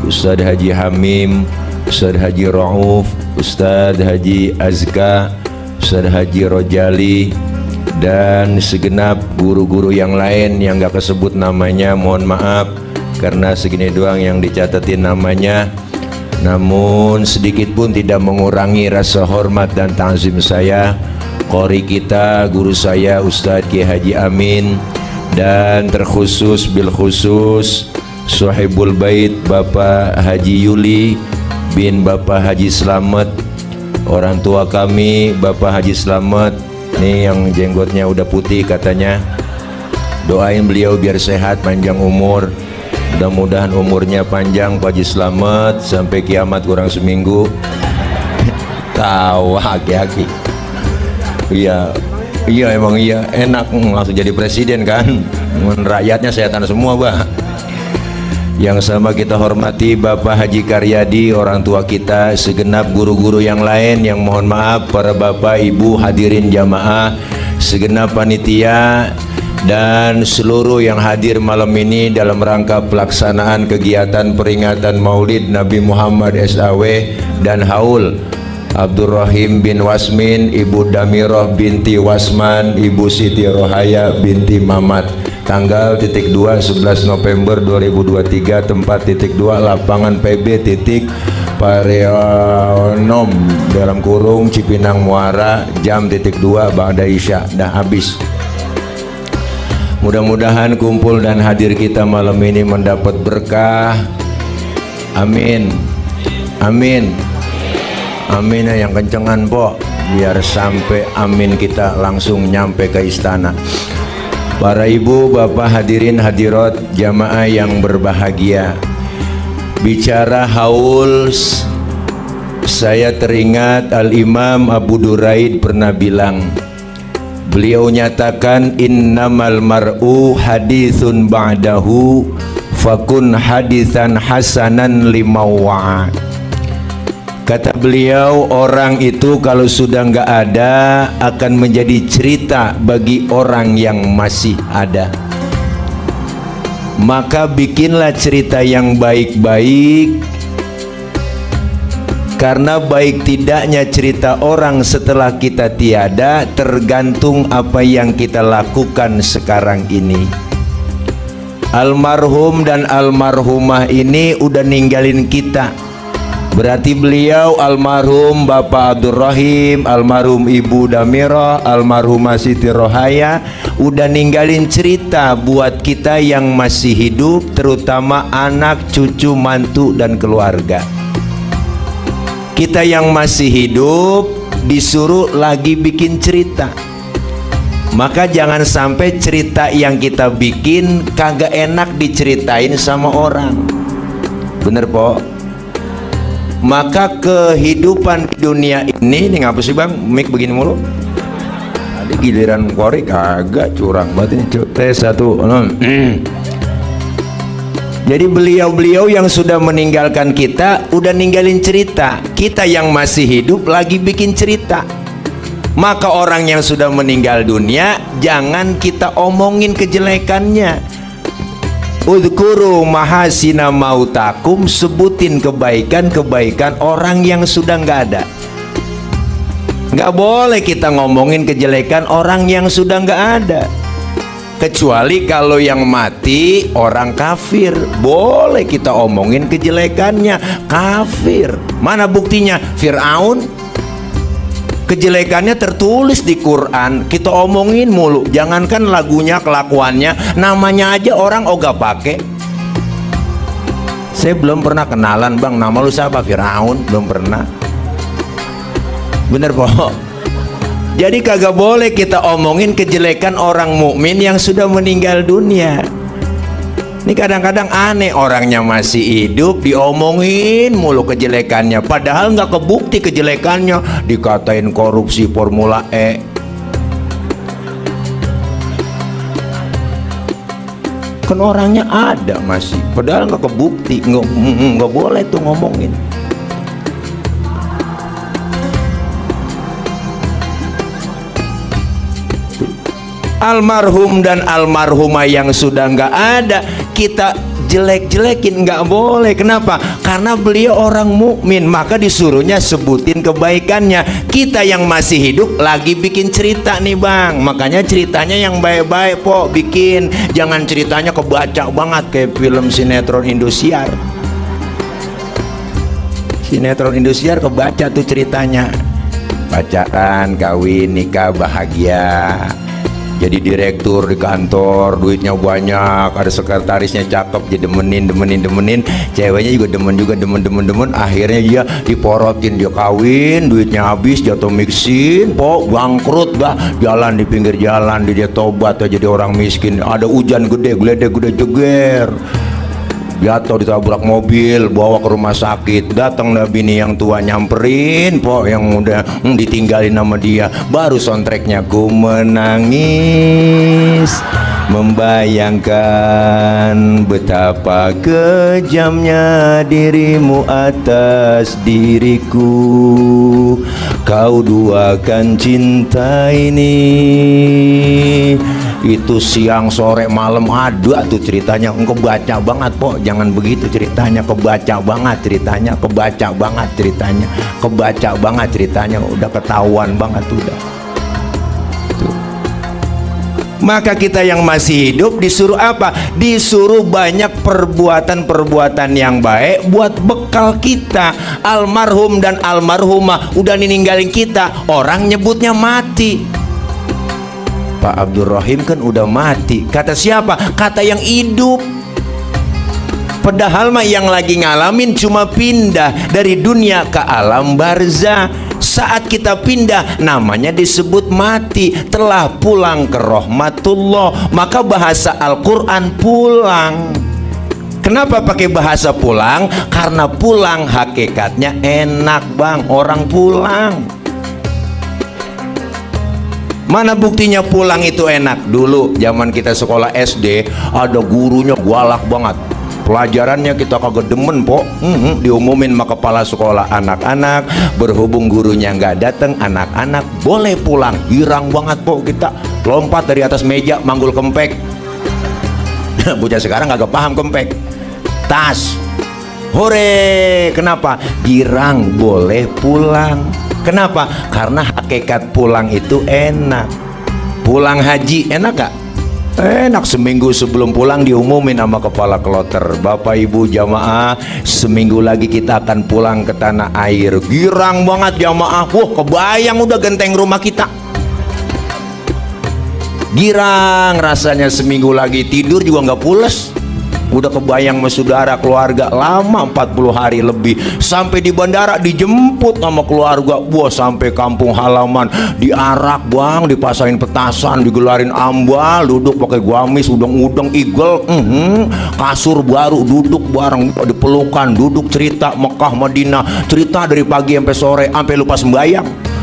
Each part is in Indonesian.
Ustadz Haji Hamim, Ustadz Haji Rauf, Ustadz Haji Azka, Ustadz Haji Rojali, dan segenap guru-guru yang lain yang gak kesebut namanya, mohon maaf karena segini doang yang dicatatin namanya. Namun sedikit pun tidak mengurangi rasa hormat dan ta'zim saya, qori kita, guru saya Ustadz Kiai Haji Amin, dan terkhusus bil khusus Sohibul Bait Bapak Haji Yuli bin Bapak Haji Slamet, orang tua kami Bapak Haji Slamet nih yang jenggotnya udah putih katanya. Doain beliau biar sehat, panjang umur, mudah-mudahan umurnya panjang Pak Haji Slamet sampai kiamat kurang seminggu. Tawa aki-aki. Iya, iya emang iya, enak langsung jadi presiden kan. Rakyatnya setan semua, Bah. Yang sama kita hormati Bapak Haji Karyadi, orang tua kita, segenap guru-guru yang lain yang mohon maaf, para bapak ibu hadirin jamaah, segenap panitia, dan seluruh yang hadir malam ini dalam rangka pelaksanaan kegiatan peringatan Maulid Nabi Muhammad SAW dan haul Abdurrahim bin Wasmin, Ibu Damirah binti Wasman, Ibu Siti Rohaya binti Mamat, tanggal 2 11 November 2023, tempat 2 lapangan PB Pareonom dalam kurung Cipinang Muara, jam 2 Ba'da Isya. Dah habis. Mudah-mudahan kumpul dan hadir kita malam ini mendapat berkah. Amin. Amin. Amin yang kencengan, po, biar sampai amin kita langsung nyampe ke istana. Para ibu, bapak, hadirin hadirat, jamaah yang berbahagia, bicara haul, saya teringat Al-Imam Abu Duraid pernah bilang, beliau nyatakan innamal mar'u hadithun ba'dahu fakun hadithan hasanan limawwa'a. Kata beliau, orang itu kalau sudah nggak ada akan menjadi cerita bagi orang yang masih ada. Maka bikinlah cerita yang baik-baik, karena baik tidaknya cerita orang setelah kita tiada tergantung apa yang kita lakukan sekarang ini. Almarhum dan almarhumah ini udah ninggalin kita. Berarti beliau almarhum Bapak Abdurrahim, almarhum Ibu Damirah, almarhumah Siti Rohaya udah ninggalin cerita buat kita yang masih hidup, terutama anak, cucu, mantu, dan keluarga. Kita yang masih hidup disuruh lagi bikin cerita. Maka jangan sampai cerita yang kita bikin kagak enak diceritain sama orang. Bener, po? Maka kehidupan di dunia ini ngapa sih bang mic begini mulu? Tadi giliran korek agak curang banget ini. Tes satu. Jadi beliau-beliau yang sudah meninggalkan kita udah ninggalin cerita. Kita yang masih hidup lagi bikin cerita. Maka orang yang sudah meninggal dunia jangan kita omongin kejelekannya. Udhkuru mahasina mautakum, sebutin kebaikan-kebaikan orang yang sudah nggak ada. Nggak boleh kita ngomongin kejelekan orang yang sudah nggak ada, kecuali kalau yang mati orang kafir, boleh kita omongin kejelekannya. Kafir, mana buktinya? Fir'aun, kejelekannya tertulis di Quran, kita omongin mulu. Jangankan lagunya, kelakuannya, namanya aja orang ogah pakai. Saya belum pernah kenalan, bang, nama lu siapa? Firaun, belum pernah. Bener, po? Jadi kagak boleh kita omongin kejelekan orang mukmin yang sudah meninggal dunia. Ini kadang-kadang aneh, orangnya masih hidup diomongin mulu kejelekannya, padahal nggak kebukti kejelekannya, dikatain korupsi Formula E. Kan orangnya ada masih, padahal nggak kebukti, nggak boleh tuh ngomongin. Almarhum dan almarhumah yang sudah nggak ada kita jelek-jelekin nggak boleh. Kenapa? Karena beliau orang mukmin, maka disuruhnya sebutin kebaikannya. Kita yang masih hidup lagi bikin cerita nih bang, makanya ceritanya yang baik-baik po bikin, jangan ceritanya kebaca banget kayak film sinetron Indosiar. Sinetron Indosiar kebaca tuh ceritanya, pacaran, kawin, nikah, bahagia, jadi direktur di kantor, duitnya banyak, ada sekretarisnya cakep, jadi demenin, ceweknya juga demen, akhirnya dia diporotin, dia kawin, duitnya habis, jatuh miksin, bangkrut bah, jalan di pinggir jalan, dia tobat jadi orang miskin, ada hujan gede, geledek gede jeger, jatuh ditabrak mobil, bawa ke rumah sakit, datang dah bini yang tua nyamperin, yang udah ditinggalin sama dia, baru soundtracknya ku menangis membayangkan betapa kejamnya dirimu atas diriku, kau duakan cinta ini. Itu siang sore malam ada tuh ceritanya, kebaca banget po, jangan begitu ceritanya, kebaca banget ceritanya, udah ketahuan banget udah tuh. Maka kita yang masih hidup disuruh apa? Disuruh banyak perbuatan-perbuatan yang baik buat bekal kita. Almarhum dan almarhumah udah ninggalin kita, orang nyebutnya mati. Pak Abdul Rahim kan udah mati, kata siapa? Kata yang hidup. Padahal mah yang lagi ngalamin cuma pindah dari dunia ke alam barzah. Saat kita pindah namanya disebut mati, telah pulang ke rahmatullah. Maka bahasa Al-Quran pulang. Kenapa pakai bahasa pulang? Karena pulang hakikatnya enak bang, orang pulang. Mana buktinya pulang itu enak? Dulu zaman kita sekolah SD ada gurunya galak banget, pelajarannya kita kagak demen po, diumumin sama kepala sekolah, anak-anak berhubung gurunya nggak datang, anak-anak boleh pulang. Girang banget po kita, lompat dari atas meja manggul kempek. Bocah sekarang nggak paham kempek, tas, hore. Kenapa? Girang boleh pulang. Kenapa? Karena hakikat pulang itu enak. Pulang haji enak gak? Enak. Seminggu sebelum pulang diumumin sama kepala kloter, Bapak Ibu jamaah, seminggu lagi kita akan pulang ke tanah air. Girang banget jamaah. Wah, kebayang udah genteng rumah kita. Girang rasanya, seminggu lagi tidur juga nggak pules. Udah kebayang sama saudara, keluarga, lama 40 hari lebih. Sampai di bandara dijemput sama keluarga, wah sampai kampung halaman diarak bang, dipasangin petasan, digelarin ambal, duduk pakai gamis, udang-udang, igel, kasur baru, duduk bareng, dipelukan, duduk cerita Mekah Madinah, cerita dari pagi sampai sore, sampai lupa sembahyang.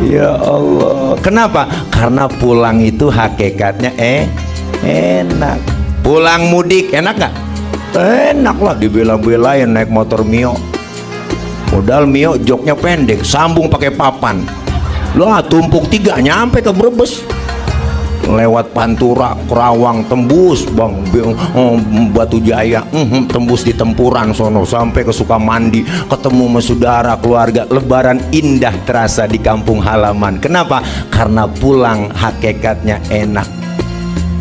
Ya Allah, kenapa? Karena pulang itu hakikatnya enak. Pulang mudik enak gak? Enak lah, dibela-belain naik motor Mio. Modal Mio joknya pendek, sambung pakai papan. Loh, tumpuk 3 nyampe ke Brebes. Lewat Pantura, Kerawang, tembus bang, Batu Jaya, tembus di Tempuran sono sampai ke Sukamandi, ketemu sama saudara, keluarga. Lebaran indah terasa di kampung halaman. Kenapa? Karena pulang hakikatnya enak.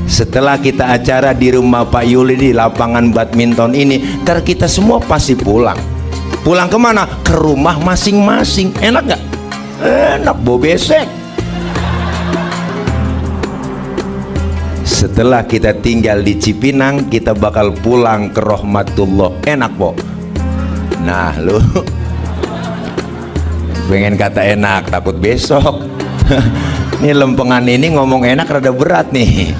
Setelah kita acara di rumah Pak Yuli di lapangan badminton ini, ntar kita semua pasti pulang. Pulang kemana? Ke rumah masing-masing. Enak gak? Enak, bau besek. Setelah kita tinggal di Cipinang, kita bakal pulang ke rahmatullah. Enak po. Nah lu pengen kata enak, takut besok. Ini lempengan ini ngomong enak rada berat nih.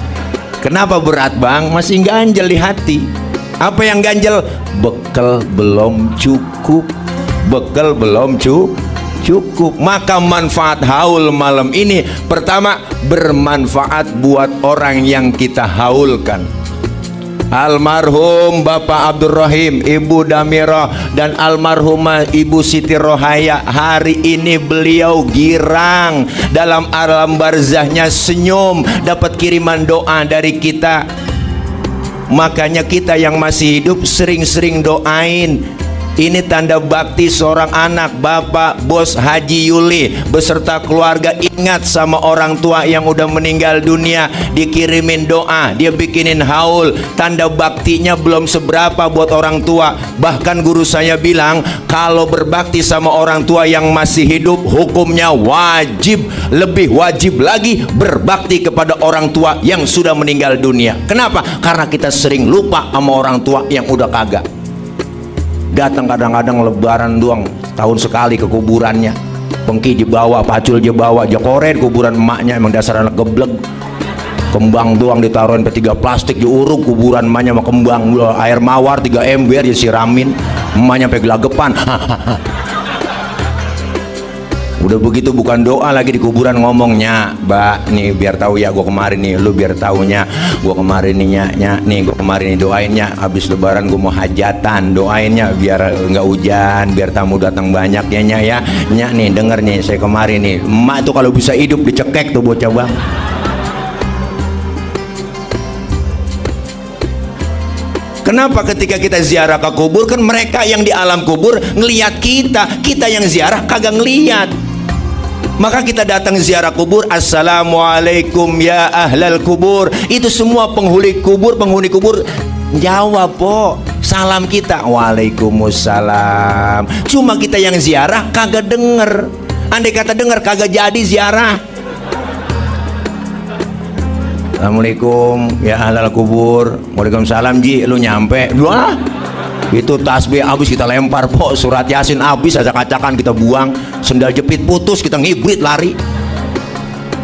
Kenapa berat bang? Masih ganjel di hati. Apa yang ganjel? Bekal belum cukup. Bekal belum cukup. Maka manfaat haul malam ini, pertama, bermanfaat buat orang yang kita haulkan. almarhum Bapak Abdurrahim, Ibu Damirah, dan almarhumah Ibu Siti Rohaya. Hari ini beliau girang dalam alam barzahnya, senyum, dapat kiriman doa dari kita. Makanya kita yang masih hidup sering-sering doain. Ini tanda bakti seorang anak. Bapak Bos Haji Yuli beserta keluarga ingat sama orang tua yang udah meninggal dunia, dikirimin doa, dia bikinin haul. Tanda baktinya belum seberapa buat orang tua. Bahkan guru saya bilang, kalau berbakti sama orang tua yang masih hidup, hukumnya wajib, lebih wajib lagi berbakti kepada orang tua yang sudah meninggal dunia. Kenapa? Karena kita sering lupa sama orang tua yang udah kagak. Datang kadang-kadang lebaran doang, tahun sekali ke kuburannya, pengki dibawa, pacul dibawa, jokoren kuburan emaknya, emang dasar anak geblek. Kembang doang ditaruhin ke 3 plastik, diuruk kuburan emaknya sama kembang, air mawar 3 ember disiramin, emaknya sampai gelagepan. Udah begitu bukan doa lagi, di kuburan ngomongnya, Mbak nih biar tahu ya gua kemarin nih, lu biar taunya gua kemarin nih nih gua kemarin nih doainnya, habis lebaran gua mau hajatan, doainnya biar nggak hujan, biar tamu datang banyak ya nih, denger nih saya kemarin nih, emak tuh kalau bisa hidup dicekek tuh bocah bang. Kenapa ketika kita ziarah ke kubur, kan mereka yang di alam kubur ngelihat kita yang ziarah kagak ngelihat. Maka kita datang ziarah kubur, assalamualaikum ya ahlal kubur. Itu semua penghuni kubur jawab po salam kita, waalaikumsalam. Cuma kita yang ziarah kagak denger. Andai kata denger kagak jadi ziarah. Assalamualaikum ya ahlal kubur. Waalaikumsalam ji, lu nyampe. Wah, itu tasbih habis kita lempar po, surat yasin habis, acak-acakan kita buang, sendal jepit putus kita ngibrit lari.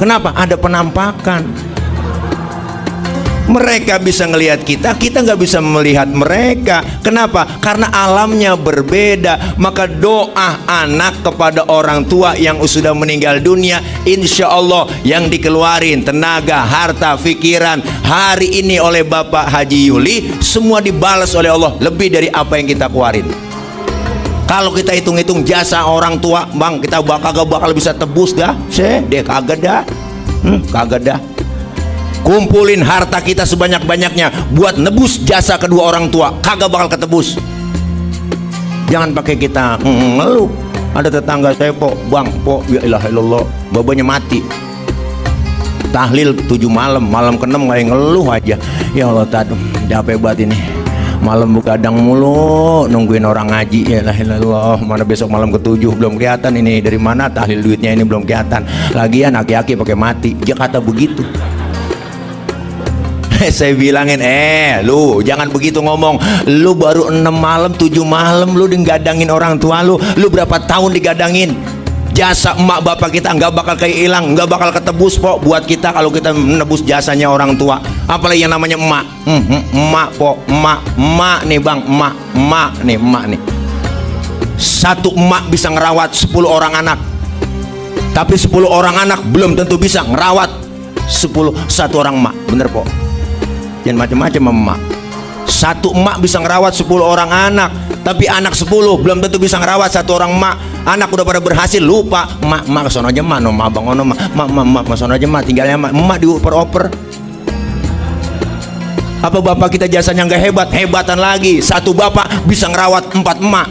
Kenapa? Ada penampakan. Mereka bisa ngelihat kita nggak bisa melihat mereka. Kenapa? Karena alamnya berbeda. Maka doa anak kepada orang tua yang sudah meninggal dunia, insya Allah yang dikeluarin tenaga, harta, pikiran hari ini oleh Bapak Haji Yuli, semua dibalas oleh Allah lebih dari apa yang kita keluarin. Kalau kita hitung-hitung jasa orang tua, bang, kita kagak bakal bisa tebus dah. Kagak dah. Kagak dah. Kumpulin harta kita sebanyak-banyaknya buat nebus jasa kedua orang tua, kagak bakal ketebus. Jangan pakai kita ngeluh. Ada tetangga saya po, bang po, ya ilaha illallah, babanya mati, tahlil 7 malam, malam ke-6 kayak ngeluh aja. Ya Allah tadu, capek banget ini, malam begadang mulu nungguin orang ngaji. Ya ilaha illallah, mana besok malam ke-7 belum kelihatan ini, dari mana tahlil duitnya ini belum kelihatan. Lagian aki-aki pakai mati, dia kata begitu. Saya bilangin, lu jangan begitu ngomong. Lu baru 6 malam 7 malam lu digadangin orang tua lu berapa tahun digadangin. Jasa emak bapak kita nggak bakal hilang, nggak bakal ketebus po buat kita kalau kita menebus jasanya orang tua. Apalagi yang namanya emak. Emak po, emak nih bang, emak nih. Satu emak bisa ngerawat 10 orang anak, tapi 10 orang anak belum tentu bisa ngerawat satu orang emak. Bener po, jangan macam-macam emak. Satu emak bisa ngerawat 10 orang anak, tapi anak 10 belum tentu bisa ngerawat satu orang emak. Anak udah pada berhasil, lupa emak kesono aja emak, no abang ono emak kesono aja emak, tinggalnya emak dioper-oper. Apa bapak kita jasanya nggak hebat? Hebatan lagi, satu bapak bisa ngerawat 4 emak.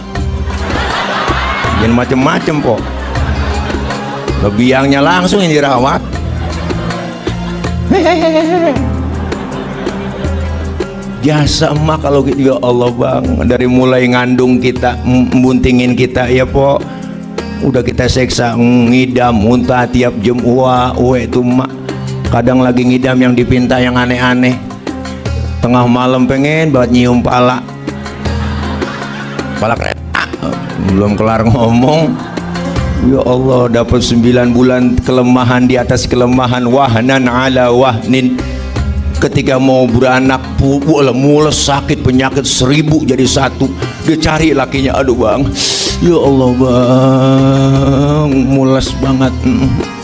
Jangan macam-macam po, lebiangnya langsung yang dirawat. Jasa emak kalau gitu, ya Allah bang, dari mulai ngandung kita, membuntingin kita ya po, udah kita seksa, ngidam, muntah tiap jam, itu emak. Kadang lagi ngidam yang dipinta yang aneh-aneh, tengah malam pengen banget nyium pala kereta, belum kelar ngomong, ya Allah, dapat 9 bulan kelemahan di atas kelemahan, wahnan ala wahnin. Ketika mau beranak, mules, sakit penyakit 1000 jadi 1. Dia cari lakinya, aduh bang, ya Allah bang, mules banget.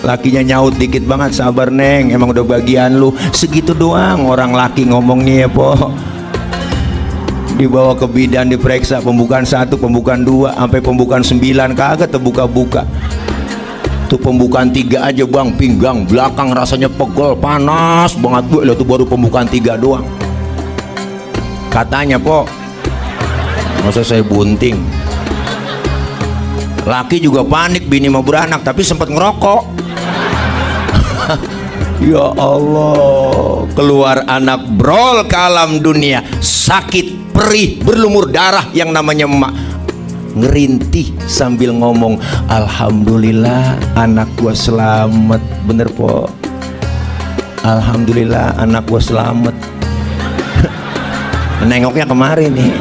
Lakinya nyaut dikit banget, sabar neng, emang udah bagian lu. Segitu doang orang laki ngomongnya ya po. Dibawa ke bidan, diperiksa pembukaan 1, pembukaan 2, sampai pembukaan 9 kagak terbuka-buka. Tuh pembukaan 3 aja bang, pinggang belakang rasanya pegel, panas banget gue. Itu baru pembukaan 3 doang. Katanya po, masa saya bunting. Laki juga panik, bini mau beranak tapi sempat ngerokok. Ya Allah, keluar anak brol ke alam dunia, sakit, perih, berlumur darah yang namanya emak. Ngerintih sambil ngomong, alhamdulillah anak gua selamat. Bener po, alhamdulillah anak gua selamat. Nengoknya kemarin nih,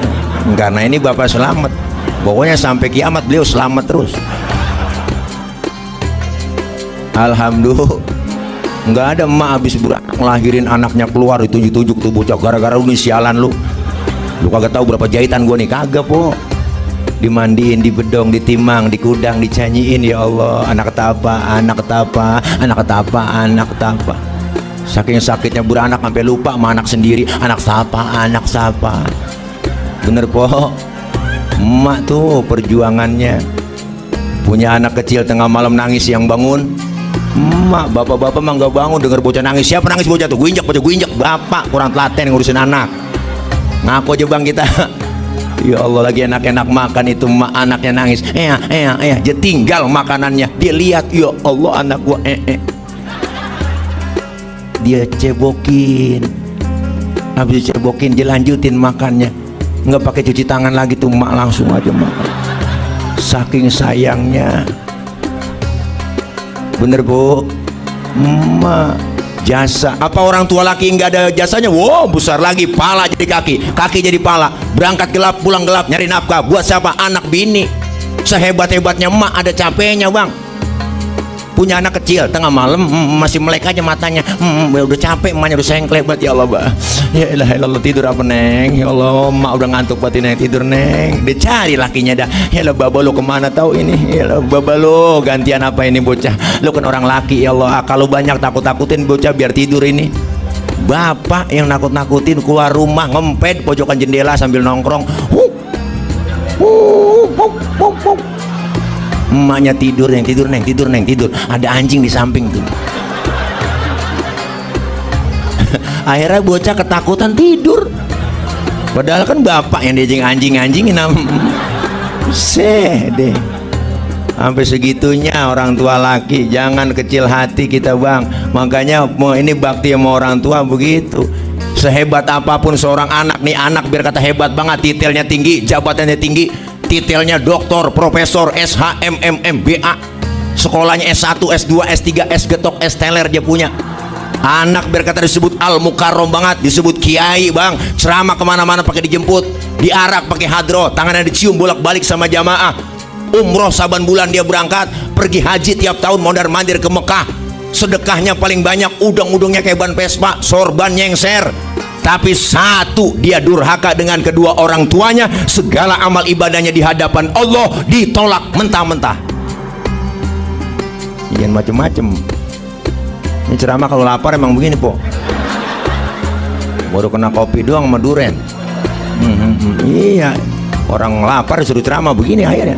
karena ini bapak selamat. Pokoknya sampai kiamat beliau selamat terus. Alhamdulillah. Nggak ada emak habis beranak ngelahirin anaknya keluar ditunjuk-tunjuk tuh bocah, gara-gara lu nih sialan lu kagak tahu berapa jahitan gua nih. Kagak po, dimandiin, dibedong, ditimang, dikudang, dicanyiin. Ya Allah, anak ketapa, anak ketapa, anak ketapa, anak ketapa. Saking sakitnya beranak sampai lupa sama anak sendiri. Anak siapa, anak siapa. Bener po, emak tuh perjuangannya. Punya anak kecil tengah malam nangis, yang bangun emak. Bapak-bapak mah nggak bangun denger bocah nangis. Siapa nangis bocah tuh? Gue injak bocah, gue injak. Bapak kurang telaten ngurusin anak. Ngaku aja bang kita. Ya Allah, lagi enak-enak makan itu emak anaknya nangis. Dia tinggal makanannya. Dia lihat, ya Allah anak gua dia cebokin. Habis cebokin dia lanjutin makannya. Nggak pakai cuci tangan lagi tuh emak, langsung aja makan. Saking sayangnya. Bener bu, emak jasa. Apa orang tua laki nggak ada jasanya? Wow, besar lagi, pala jadi kaki, kaki jadi pala, berangkat gelap pulang gelap, nyari nafkah buat siapa? Anak bini. Sehebat-hebatnya emak ada capeknya bang. Punya anak kecil tengah malam masih melek aja matanya, udah capek, emaknya udah sengklek banget. Ya Allah bah, ya Allah, tidur apa neng? Ya Allah, emak udah ngantuk banget neng, tidur neng. Dia cari lakinya dah. Ya Allah baba lo kemana tahu ini? Ya Allah baba lo gantian apa ini bocah? Lo kan orang laki. Ya Allah, kalau banyak takut-takutin bocah biar tidur ini. Bapak yang nakut-nakutin keluar rumah, ngempet pojokan jendela sambil nongkrong. Emaknya tidur neng, tidur neng, tidur neng, tidur. Ada anjing di samping tuh. Akhirnya bocah ketakutan tidur. Padahal kan bapak yang diajing anjing-anjingin. Deh. Sampai segitunya orang tua laki. Jangan kecil hati kita bang. Makanya ini bakti sama orang tua begitu. Sehebat apapun seorang anak nih, anak biar kata hebat banget, titelnya tinggi, jabatannya tinggi, titelnya doktor, profesor, SH, MMM, BA, sekolahnya S1, S2, S3, S getok, S teler dia punya. Anak biar kata disebut al-mukarrom banget, disebut kiai bang, ceramah kemana-mana pakai dijemput, diarak pakai hadro, tangannya dicium bolak-balik sama jamaah. Umroh saban bulan dia berangkat, pergi haji tiap tahun mondar-mandir ke Mekah. Sedekahnya paling banyak, udang-udangnya kayak ban Vespa, sorban nyengser. Tapi satu, dia durhaka dengan kedua orang tuanya. Segala amal ibadahnya di hadapan Allah ditolak mentah-mentah. Jangan macem-macem. Ini ceramah kalau lapar emang begini po. Baru kena kopi doang sama duren. Iya, orang lapar disuruh ceramah begini akhirnya.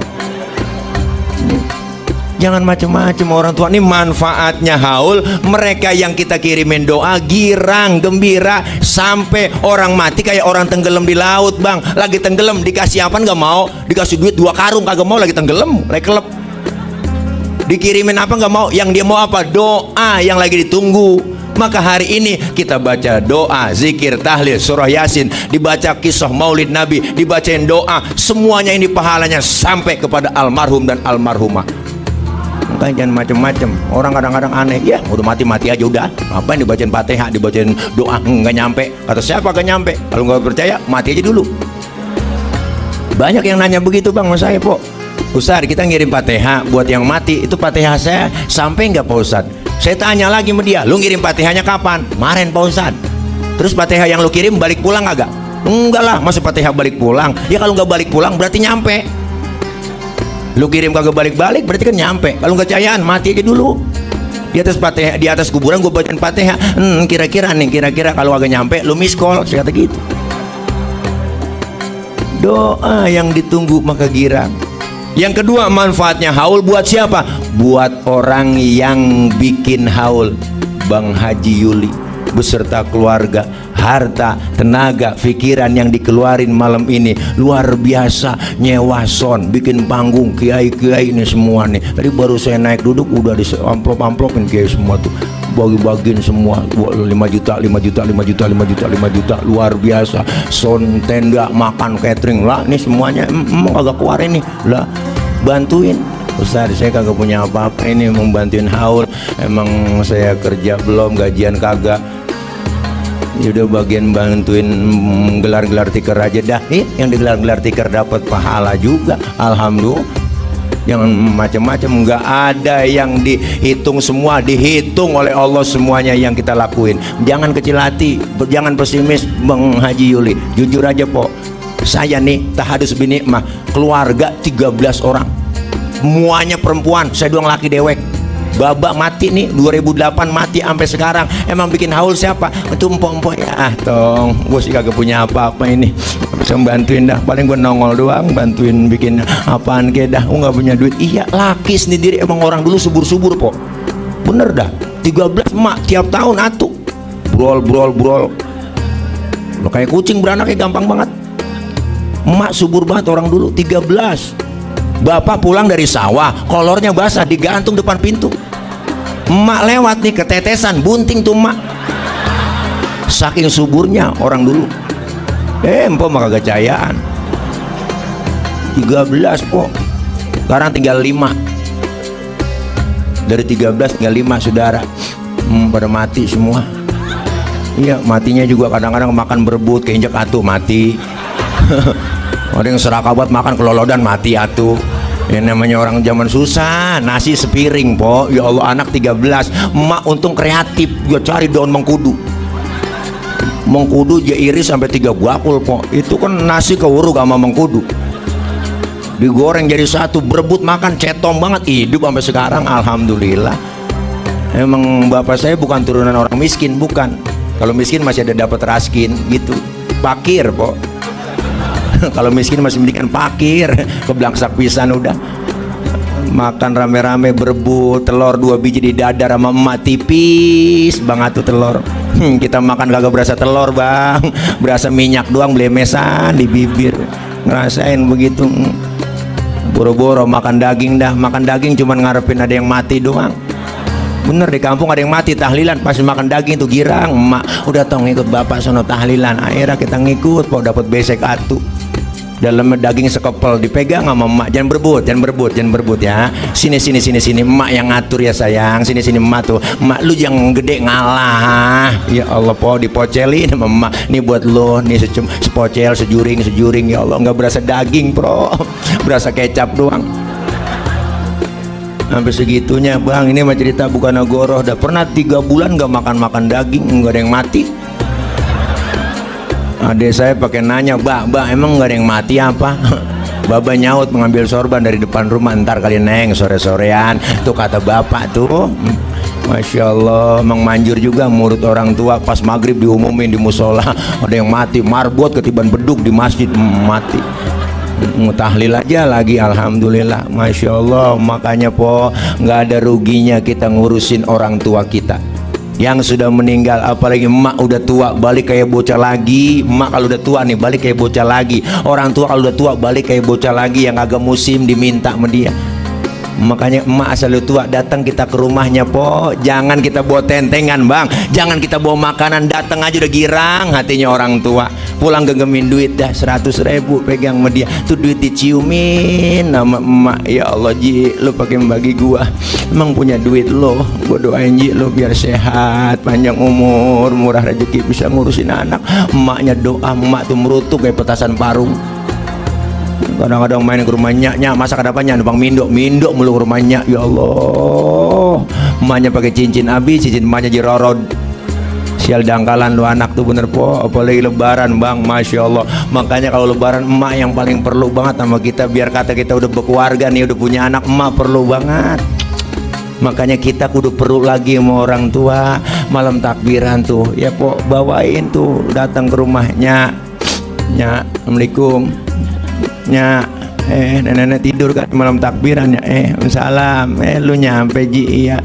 Jangan macam-macam orang tua. Ini manfaatnya haul. Mereka yang kita kirimin doa girang, gembira, sampai orang mati kayak orang tenggelam di laut bang. Lagi tenggelam dikasih apa nggak mau, dikasih duit 2 karung kagak mau, lagi tenggelam, lagi kelep. Dikirimin apa nggak mau, yang dia mau apa? Doa yang lagi ditunggu. Maka hari ini kita baca doa, zikir, tahlil, surah Yasin, dibaca kisah maulid Nabi, dibacain doa, semuanya ini pahalanya sampai kepada almarhum dan almarhumah. Makanya jangan macem-macem. Orang kadang-kadang aneh, ya udah mati-mati aja udah. Ngapain dibacain Fatihah, dibacain doa, nggak nyampe. Kata siapa nggak nyampe? Kalau nggak percaya, mati aja dulu. Banyak yang nanya begitu bang sama saya po. Ustaz, kita ngirim Fatihah buat yang mati, itu Fatihah saya sampai nggak Pak Ustaz? Saya tanya lagi sama dia, lu ngirim Fatihahnya kapan? Kemarin Pak Ustaz. Terus Fatihah yang lu kirim balik pulang agak? Enggak lah, masa Fatihah balik pulang? Ya kalau nggak balik pulang berarti nyampe. Lu kirim kagak balik-balik berarti kan nyampe. Kalau nggak percayaan mati aja dulu. Di atas Fatihah, di atas kuburan gue bacain Fatihah. Kira-kira kalau agak nyampe lu miss call, saya kata gitu. Doa yang ditunggu maka girang. Yang kedua, manfaatnya haul buat siapa? Buat orang yang bikin haul. Bang Haji Yuli beserta keluarga, harta, tenaga, pikiran yang dikeluarin malam ini luar biasa. Nyewa sound, bikin panggung, kiai-kiai ini semua nih. Tadi baru saya naik duduk udah di amplop-amplopin kiai semua tuh, bagi-bagiin semua 5 juta, 5 juta, 5 juta, 5 juta, 5 juta, luar biasa. Sound, tenda, makan, catering lah, ini semuanya emang agak keluarin nih lah, bantuin. Ustaz, saya kagak punya apa-apa ini, mau bantuin haul. Emang saya kerja belum, gajian kagak. Ya udah bagian bantuin gelar-gelar tikar aja dah. Yang digelar-gelar tikar dapat pahala juga, alhamdulillah. Jangan macam-macam, nggak ada yang dihitung, semua dihitung oleh Allah semuanya yang kita lakuin. Jangan kecil hati, jangan pesimis Bang Haji Yuli. Jujur aja po, saya nih tahadus binikmah, keluarga 13 orang, semuanya perempuan, saya doang laki dewek. Babak mati nih 2008 mati sampai sekarang. Emang bikin haul siapa? Itu empok-empok ya. Tong, gue sih kagak punya apa-apa ini. Bisa bantuin dah, paling gue nongol doang, bantuin bikin apaan kayak dah. Gue nggak punya duit. Iya, laki sendiri emang orang dulu subur-subur po. Bener dah. 13 emak tiap tahun atuh. Brol. Lo kayak kucing beranaknya gampang banget. Emak subur banget orang dulu 13. Bapak pulang dari sawah, kolornya basah, digantung depan pintu. Emak lewat nih, ketetesan, bunting tuh emak. Saking suburnya orang dulu. Empok mah kagak cayaan. 13 po. Sekarang tinggal 5. Dari 13 tinggal 5 saudara. Pada mati semua. Iya, matinya juga kadang-kadang makan berebut, keinjak atuh mati. Ada yang serakabat makan kelolodan mati atuh. Yang namanya orang zaman susah, nasi sepiring po. Ya Allah, anak 13. Emak untung kreatif, dia cari daun mengkudu. Mengkudu dia iris sampai 3 bakul po. Itu kan nasi keuruk sama mengkudu, digoreng jadi satu, berebut makan, cetom banget, hidup sampai sekarang alhamdulillah. Emang bapak saya bukan turunan orang miskin, bukan. Kalau miskin masih ada dapat raskin gitu, pakir po. Kalau miskin masih mendingan pakir, keblangsak pisan udah. Makan rame-rame berebut, telur 2 biji di dadar sama emak tipis banget tuh telur. Kita makan kagak berasa telur bang, berasa minyak doang, blemesan di bibir. Ngerasain begitu. Boro-boro makan daging dah, makan daging cuman ngarepin ada yang mati doang. Bener, di kampung ada yang mati tahlilan, pas makan daging tuh girang. Emak udah tong ikut bapak sono tahlilan, akhirnya kita ngikut kok, dapat besek atu. Dalamnya daging sekepel, dipegang sama emak. Jangan berebut ya. Sini emak yang ngatur ya sayang. Sini emak tuh. Emak lu yang gede ngalah. Ya Allah po, dipocelin sama emak. Nih buat lo, nih sepocel, sejuring ya Allah. Nggak berasa daging bro, berasa kecap doang. Sampai segitunya bang, ini mah cerita bukan agoroh. Udah pernah 3 bulan nggak makan daging, nggak ada yang mati. Adik saya pakai nanya, Mbak, emang nggak ada yang mati apa? Baba nyaut mengambil sorban dari depan rumah, ntar kali neng sore-sorean. Tuh kata bapak tuh. Masya Allah, emang manjur juga murid orang tua. Pas maghrib diumumin di musola, ada yang mati, marbot ketiban beduk di masjid, mati. Tahlil aja lagi, alhamdulillah. Masya Allah. Makanya po, nggak ada ruginya kita ngurusin orang tua kita yang sudah meninggal. Apalagi emak udah tua, balik kayak bocah lagi. Emak kalau udah tua nih, balik kayak bocah lagi. Orang tua kalau udah tua, balik kayak bocah lagi yang agak musim diminta sama dia. Makanya emak asal tua, datang kita ke rumahnya po, jangan kita bawa tentengan bang, jangan kita bawa makanan, datang aja udah girang hatinya orang tua. Pulang genggamin duit dah 100.000 pegang sama dia, tuh duit diciumin nama emak. Ya Allah Ji, lo pakai membagi gua, emang punya duit lo, gua doain Ji lo biar sehat, panjang umur, murah rezeki, bisa ngurusin anak. Emaknya doa, emak tuh merutuk kayak petasan parung. Kadang-kadang main ke rumahnya, masa kedapannya numpang mindo mulu ke rumahnya. Ya Allah, emaknya pakai cincin abi, cincin emaknya jirorod. Sial dangkalan lu anak tuh bener po, apalagi lebaran bang, Masya Allah. Makanya kalau lebaran emak yang paling perlu banget sama kita, biar kata kita udah berkeluarga nih, udah punya anak, emak perlu banget. Makanya kita kudu perlu lagi sama orang tua. Malam takbiran tuh ya po, bawain tuh, datang ke rumahnya. Assalamualaikum, nya nenek tidur kan malam takbiran ya salam lu nyampe ji iya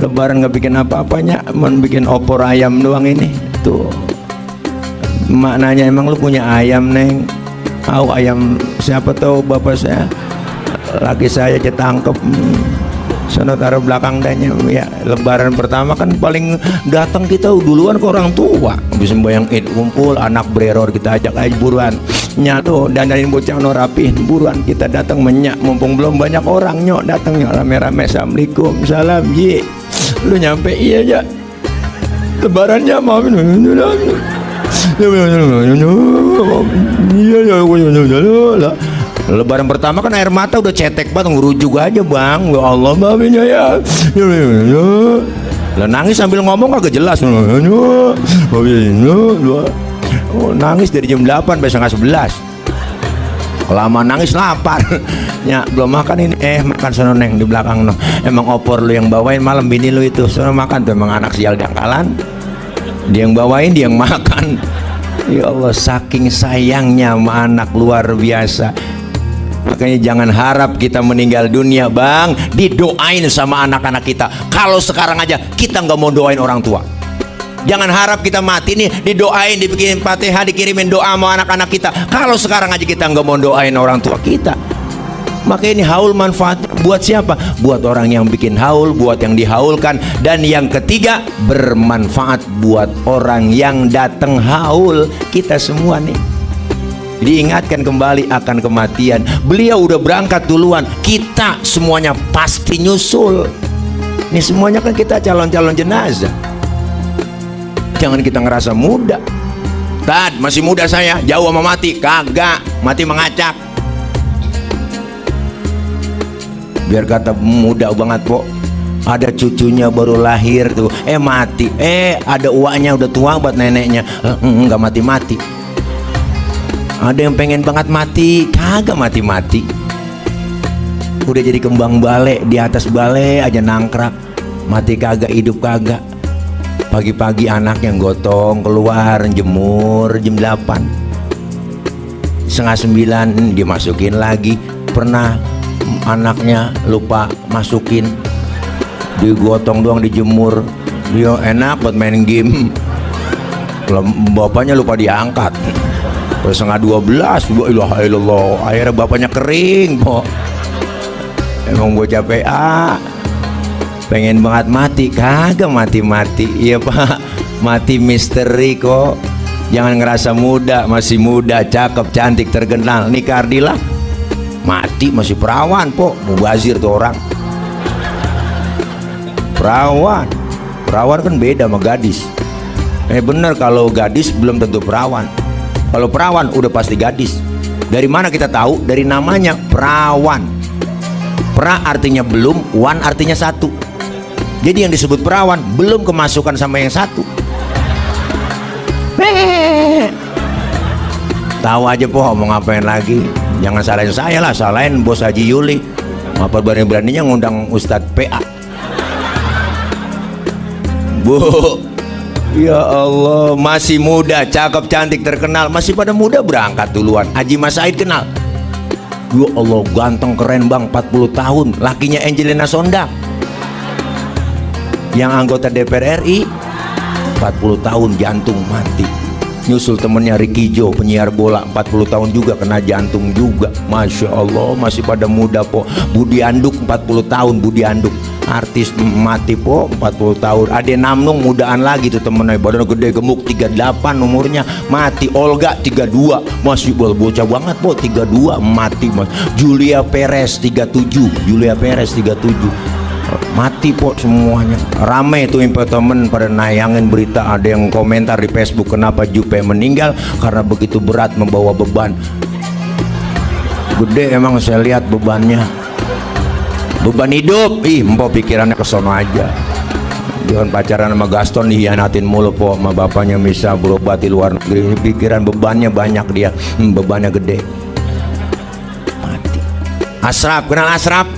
lebaran nggak bikin apa-apanya mau bikin opor ayam doang ini tuh maknanya emang lu punya ayam neng ayam siapa tahu bapak saya laki saya aja tangkep sono taruh belakang danya ya lebaran pertama kan paling datang kita duluan ke orang tua habis sembahyang id kumpul anak bererror kita ajak aja buruan nyatu dandanin bocah no rapih buruan kita datang menyak mumpung belum banyak orang nyok datang nyok rame-rame assalamualaikum salam ji lu nyampe iya aja lebarannya maafin lebaran pertama kan air mata udah cetek banget ngerujuk aja bang ya Allah maafin ya lah nangis sambil ngomong kagak jelas nangis dari jam 8 sampai setengah 11 lama nangis lapar ya belum makan ini makan sono neng di belakang no emang opor lu yang bawain malam bini lu itu sono makan tuh emang anak sial dangkalan dia yang bawain dia yang makan ya Allah saking sayangnya sama anak luar biasa makanya jangan harap kita meninggal dunia bang didoain sama anak-anak kita kalau sekarang aja kita nggak mau doain orang tua. Jangan harap kita mati nih didoain, dibikinin Fatihah, dikirimin doa sama anak-anak kita. Kalau sekarang aja kita nggak mau doain orang tua kita. Maka ini haul manfaat buat siapa? Buat orang yang bikin haul, buat yang dihaulkan, dan yang ketiga bermanfaat buat orang yang datang haul kita semua nih. Diingatkan kembali akan kematian. Beliau udah berangkat duluan, kita semuanya pasti nyusul. Ini semuanya kan kita calon-calon jenazah. Jangan kita ngerasa muda. Tad, masih muda saya, jauh sama mati. Kagak, mati mengacak. Biar kata muda banget po. Ada cucunya baru lahir tuh, mati. Ada uaknya udah tua buat neneknya, nggak mati-mati. Ada yang pengen banget mati, kagak mati-mati. Udah jadi kembang bale, di atas bale aja nangkrak. Mati kagak, hidup kagak. Pagi-pagi anak yang gotong keluar jemur jam 8 setengah 9 dimasukin lagi. Pernah anaknya lupa masukin, digotong doang dijemur, dia enak buat main game. Bapaknya lupa diangkat. Terus setengah 12 ilah ilallah, akhirnya bapaknya kering po. Emang bocah PA pengen banget mati, kagak mati-mati. Iya pak, mati misteri kok. Jangan ngerasa muda, masih muda, cakep, cantik, terkenal. Nih Kardila mati masih perawan po, mubazir tuh orang. Perawan kan beda sama gadis. Bener, kalau gadis belum tentu perawan. Kalau perawan udah pasti gadis. Dari mana kita tahu? Dari namanya perawan. Pra artinya belum, wan artinya satu. Jadi yang disebut perawan belum kemasukan sama yang satu. Tahu aja po, mau ngapain lagi. Jangan salahin saya lah, salahin bos Haji Yuli. Apa berani-beraninya ngundang Ustadz PA. Bu, ya Allah, masih muda, cakep, cantik, terkenal, masih pada muda berangkat duluan. Haji Mas Said kenal. Ya Allah, ganteng, keren bang, 40 tahun. Lakinya Angelina Sondang, yang anggota DPR RI, 40 tahun jantung mati. Nyusul temennya Ricky Jo, penyiar bola, 40 tahun juga kena jantung juga. Masya Allah, masih pada muda po. Budi Anduk 40 tahun, Budi Anduk artis mati po, 40 tahun. Ade Namnung mudaan lagi tuh temennya, badan gede gemuk, 38 umurnya mati. Olga 32, masih bocah banget po, 32 mati mas. Julia Perez 37, Julia Perez 37 mati po semuanya. Rame tuh infotainment pada nayangin berita. Ada yang komentar di Facebook, kenapa Jupe meninggal? Karena begitu berat membawa beban. Gede emang saya lihat bebannya, beban hidup. Empok pikirannya kesono aja. Jangan pacaran sama Gaston dihianatin mulu po, sama bapaknya bisa berobat di luar negeri. Pikiran bebannya banyak dia, bebannya gede. Mati. Asraf, kenal Asraf?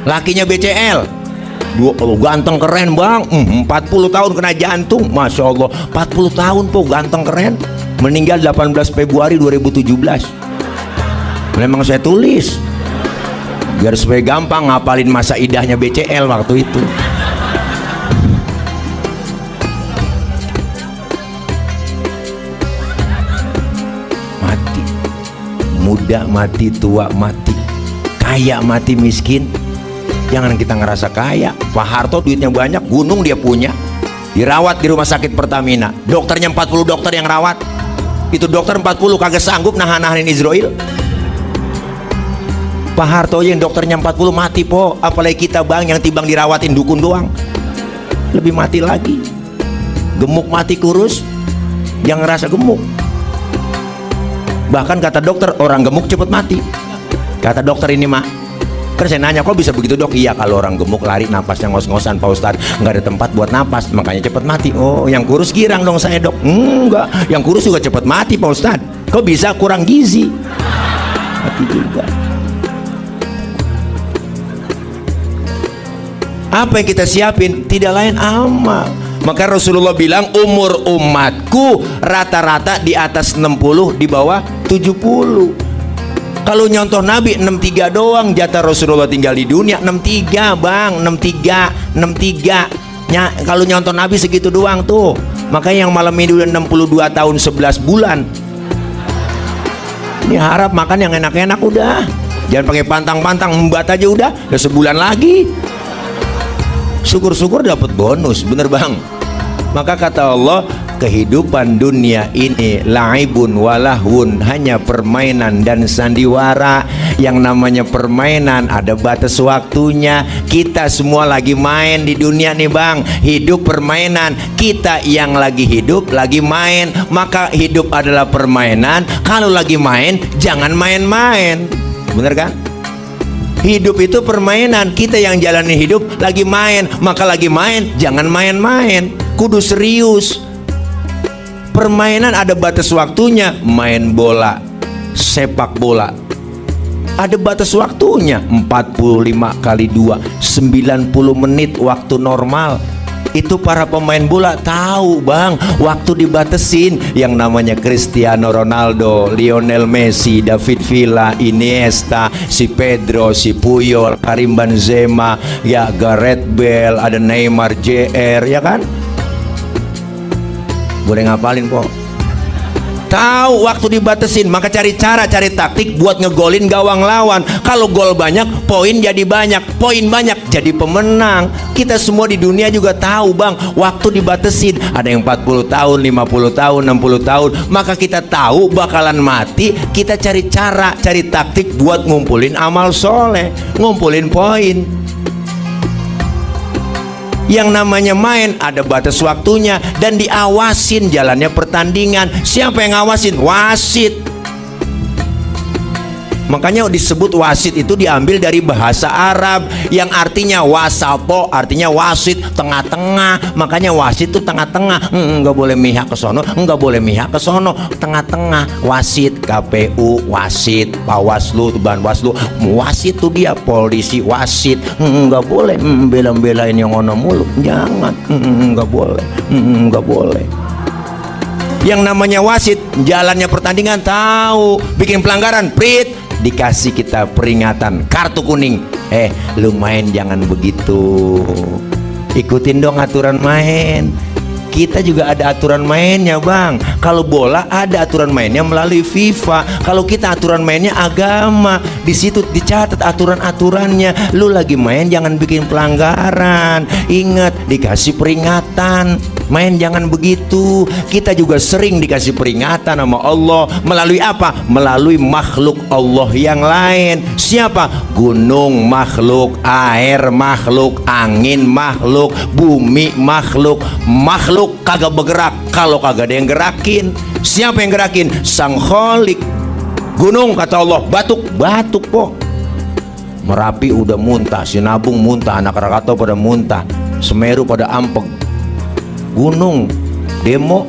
Lakinya BCL. Allah, ganteng keren bang, 40 tahun kena jantung. Masya Allah, 40 tahun po, ganteng keren. Meninggal 18 Februari 2017. Memang saya tulis biar supaya gampang ngapalin masa idahnya BCL waktu itu. Mati, muda mati, tua mati, kaya mati, miskin. Jangan kita ngerasa kaya. Pak Harto duitnya banyak, gunung dia punya, dirawat di rumah sakit Pertamina, dokternya 40 dokter yang rawat. Itu dokter 40 kagak sanggup nahan-nahanin Israel. Pak Harto yang dokternya 40 mati po, apalagi kita bang yang tibang dirawatin dukun doang, lebih mati lagi. Gemuk mati kurus, yang ngerasa gemuk. Bahkan kata dokter orang gemuk cepet mati. Kata dokter ini mah, kan saya nanya kok bisa begitu dok? Iya, kalau orang gemuk lari napasnya ngos-ngosan Pak Ustadz, nggak ada tempat buat napas, makanya cepet mati. Oh, yang kurus girang dong saya dok. Enggak, yang kurus juga cepet mati Pak Ustadz. Kok bisa? Kurang gizi, mati juga. Apa yang kita siapin? Tidak lain amal. Maka Rasulullah bilang umur umatku rata-rata di atas 60, di bawah 70. Kalau nyontoh Nabi 63 doang, jatah Rasulullah tinggal di dunia 63 bang, 63. Kalau nyontoh Nabi segitu doang tuh. Makanya yang malam ini udah 62 tahun 11 bulan. Ini harap makan yang enak-enak udah. Jangan pakai pantang-pantang, membat aja udah sebulan lagi. Syukur-syukur dapat bonus, bener bang. Maka kata Allah, kehidupan dunia ini laibun walahun, hanya permainan dan sandiwara. Yang namanya permainan ada batas waktunya. Kita semua lagi main di dunia nih bang, hidup permainan. Kita yang lagi hidup lagi main, maka hidup adalah permainan. Kalau lagi main jangan main-main, bener kan? Hidup itu permainan. Kita yang jalani hidup lagi main, maka lagi main jangan main-main, kudu serius. Permainan ada batas waktunya. Main bola, sepak bola, ada batas waktunya. 45 kali 2 90 menit waktu normal. Itu para pemain bola tahu bang, waktu dibatesin. Yang namanya Cristiano Ronaldo, Lionel Messi, David Villa, Iniesta, si Pedro, si Puyol, Karim Benzema, ya Gareth Bale, ada Neymar, JR, ya kan? Boleh ngapalin kok. Tahu waktu dibatesin, maka cari cara, cari taktik buat ngegolin gawang lawan. Kalau gol banyak, poin jadi banyak. Poin banyak jadi pemenang. Kita semua di dunia juga tahu bang, waktu dibatesin. Ada yang 40 tahun, 50 tahun, 60 tahun. Maka kita tahu bakalan mati. Kita cari cara, cari taktik buat ngumpulin amal soleh, ngumpulin poin. Yang namanya main ada batas waktunya dan diawasin jalannya pertandingan. Siapa yang ngawasin? Wasit. Makanya disebut wasit itu diambil dari bahasa Arab yang artinya wasapo, artinya wasit, tengah-tengah. Makanya wasit itu tengah-tengah, nggak boleh mihak ke sono, nggak boleh mihak ke sono, tengah-tengah. Wasit, KPU, wasit, Bawaslu, Banwaslu, wasit tuh dia, polisi, wasit, nggak boleh bela-belain yang ono mulu, jangan, nggak boleh, nggak boleh. Yang namanya wasit, jalannya pertandingan tahu, bikin pelanggaran, prit, dikasih kita peringatan, kartu kuning. Lu main jangan begitu, ikutin dong aturan main. Kita juga ada aturan mainnya bang. Kalau bola ada aturan mainnya melalui FIFA. Kalau kita aturan mainnya agama. Di situ dicatat aturan-aturannya. Lu lagi main jangan bikin pelanggaran. Ingat, dikasih peringatan. Main jangan begitu. Kita juga sering dikasih peringatan sama Allah. Melalui apa? Melalui makhluk Allah yang lain. Siapa? Gunung makhluk, air makhluk, angin makhluk, bumi makhluk. Makhluk kagak bergerak kalau kagak ada yang gerakin. Siapa yang gerakin? Sang Kholik. Gunung kata Allah batuk, batuk kok. Merapi udah muntah, Sinabung muntah, anak Krakatau pada muntah, Semeru pada ampeg. Gunung demo.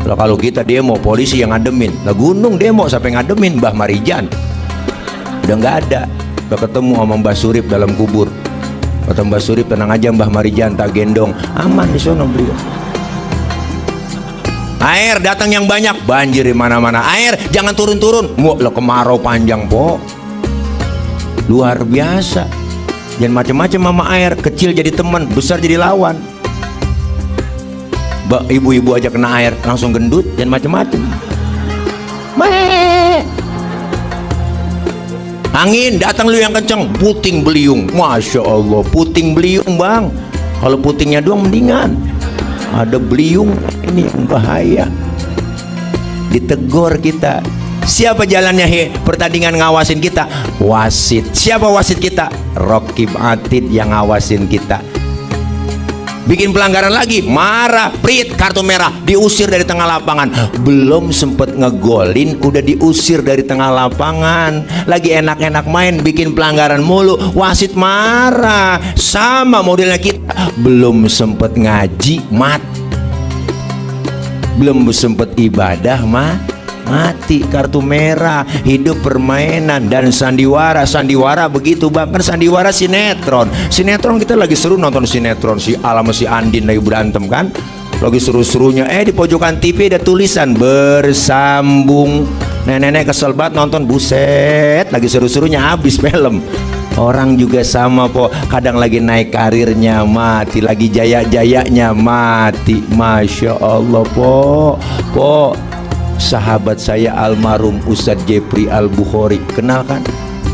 Lah kalau kita demo polisi yang ngademin. Lah gunung demo siapa yang ngademin? Mbah Marijan. Udah nggak ada. Udah ketemu sama Mbah Surip dalam kubur. Kata Mbah Surip, tenang aja Mbah Marijan tak gendong, aman di sono beliau. Air datang yang banyak, banjir di mana-mana. Air jangan turun-turun, lo kemarau panjang po. Luar biasa. Jangan macam-macam sama air, kecil jadi teman, besar jadi lawan. Ibu-ibu aja kena air langsung gendut, jangan macam-macam. Angin datang lu yang kenceng, puting beliung. Masya Allah, puting beliung bang. Kalau putingnya doang mendingan, ada beliung ini yang bahaya. Ditegur kita. Siapa jalannya pertandingan ngawasin kita? Wasit. Siapa wasit kita? Rokib Atid yang ngawasin kita. Bikin pelanggaran lagi, marah, prit, kartu merah, diusir dari tengah lapangan. Belum sempet ngegolin udah diusir dari tengah lapangan. Lagi enak-enak main, bikin pelanggaran mulu, wasit marah. Sama modelnya kita, belum sempet ngaji, belum sempet ibadah, mati, kartu merah. Hidup permainan. Dan sandiwara begitu bang, kan sandiwara sinetron kita lagi seru nonton sinetron, si Al sama si Andin lagi berantem kan, lagi seru-serunya, di pojokan TV ada tulisan bersambung. Nenek-nenek kesel banget nonton, buset, lagi seru-serunya habis film. Orang juga sama po, kadang lagi naik karirnya mati, lagi jaya-jayanya mati. Masya Allah po. Sahabat saya almarhum Ustadz Jepri Al-Bukhari, kenal kan?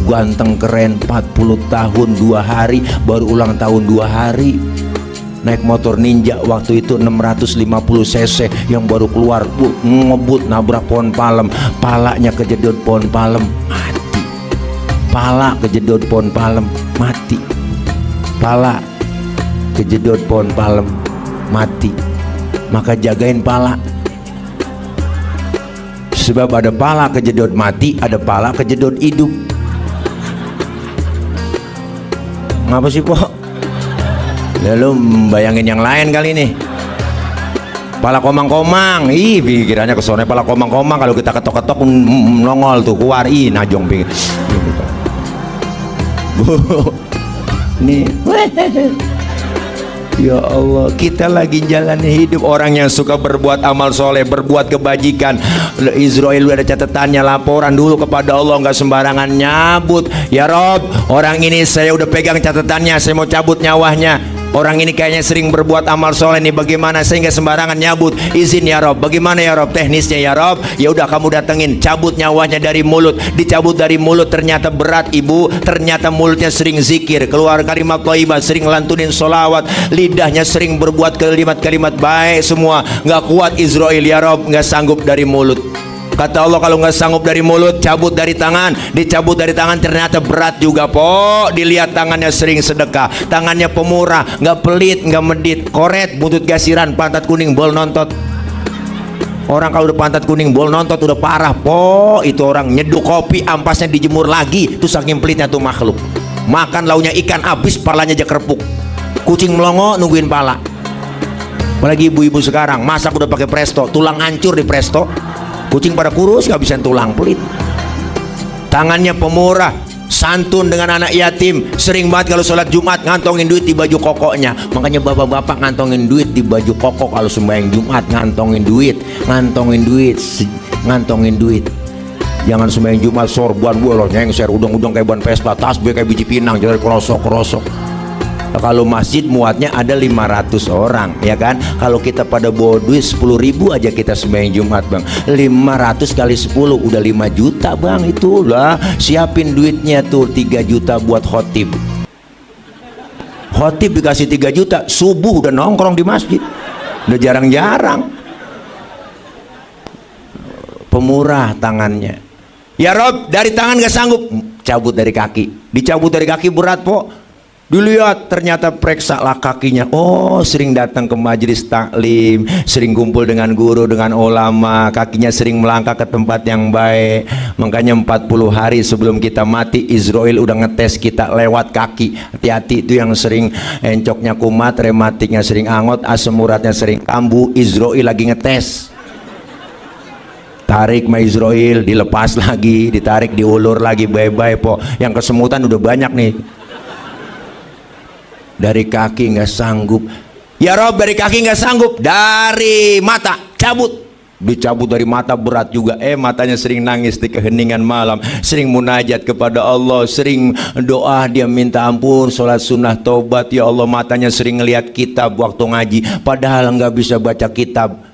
Ganteng keren, 40 tahun 2 hari, baru ulang tahun 2 hari. Naik motor Ninja waktu itu 650 cc yang baru keluar, ngebut nabrak pohon palem, palanya kejedot pohon palem, mati. Pala kejedot pohon palem, mati. Pala kejedot pohon palem, mati. Maka jagain pala. Sebab ada pala kejedot mati, ada pala kejedot hidup. Ngapa sih po? Lalu bayangin yang lain kali ini. Pala komang-komang, pikirannya kesana pala komang-komang. Kalau kita ketok-ketok nongol tuh keluar, najong pikir. Nih. Ya Allah, kita lagi jalani hidup orang yang suka berbuat amal soleh, berbuat kebajikan. Israel ada catatannya, laporan dulu kepada Allah, nggak sembarangan nyabut. Ya Rob, orang ini saya udah pegang catatannya, saya mau cabut nyawanya. Orang ini kayaknya sering berbuat amal soleh nih, bagaimana sehingga sembarangan nyabut? Izin ya Rob. Bagaimana ya Rob teknisnya ya Rob? Ya udah kamu datengin, cabut nyawanya dari mulut. Dicabut dari mulut, ternyata berat ibu, ternyata mulutnya sering zikir, keluar kalimat thayyibah, sering lantunin solawat, lidahnya sering berbuat kalimat-kalimat baik semua. Nggak kuat Israel ya Rob, nggak sanggup dari mulut. Kata Allah, kalau nggak sanggup dari mulut, cabut dari tangan. Dicabut dari tangan, ternyata berat juga po. Dilihat tangannya sering sedekah, tangannya pemurah, nggak pelit, nggak medit, koret, buntut gasiran, pantat kuning, bol nontot. Orang kalau udah pantat kuning, bol nontot udah parah po. Itu orang nyeduh kopi, ampasnya dijemur lagi. Itu saking pelitnya tuh makhluk. Makan launya ikan, habis palanya aja kerepuk. Kucing melongo nungguin pala. Apalagi ibu-ibu sekarang masak udah pakai presto, tulang hancur di presto. Kucing pada kurus, gak bisa tulang, pelit. Tangannya pemurah, santun dengan anak yatim. Sering banget kalau sholat Jumat ngantongin duit di baju kokoknya. Makanya bapak-bapak ngantongin duit di baju koko kalau sembahyang Jumat. Ngantongin duit. Jangan sembahyang Jumat sorban gue loh, nyengser udang-udang kayak ban Vespa, tasbih kayak biji pinang, jadi kerosok. Kalau masjid muatnya ada 500 orang, ya kan? Kalau kita pada bawa duit 10.000 aja kita sembahyang Jumat bang, 500 kali 10 udah 5 juta bang. Itulah, siapin duitnya tuh 3 juta buat khotib. Khotib dikasih 3 juta, subuh udah nongkrong di masjid, udah jarang-jarang. Pemurah tangannya. Ya Rob, dari tangan gak sanggup, cabut dari kaki. Dicabut dari kaki berat po. Dilihat, ternyata periksa lah kakinya. Oh, sering datang ke majelis taklim, sering kumpul dengan guru, dengan ulama. Kakinya sering melangkah ke tempat yang baik. Makanya 40 hari sebelum kita mati, Israel udah ngetes kita lewat kaki. Hati-hati, itu yang sering encoknya kumat, rematiknya sering angot, asam uratnya sering kambuh. Israel lagi ngetes. Tarik ma Israel, dilepas lagi, ditarik, diulur lagi, bye-bye po. Yang kesemutan udah banyak nih. Dari kaki nggak sanggup. Ya Rob, dari kaki nggak sanggup. Dari mata cabut. dicabut dari mata berat juga, matanya sering nangis di keheningan malam, sering munajat kepada Allah, sering doa, dia minta ampun, sholat sunnah, tobat. Ya Allah, matanya sering ngeliat kitab waktu ngaji, padahal nggak bisa baca kitab.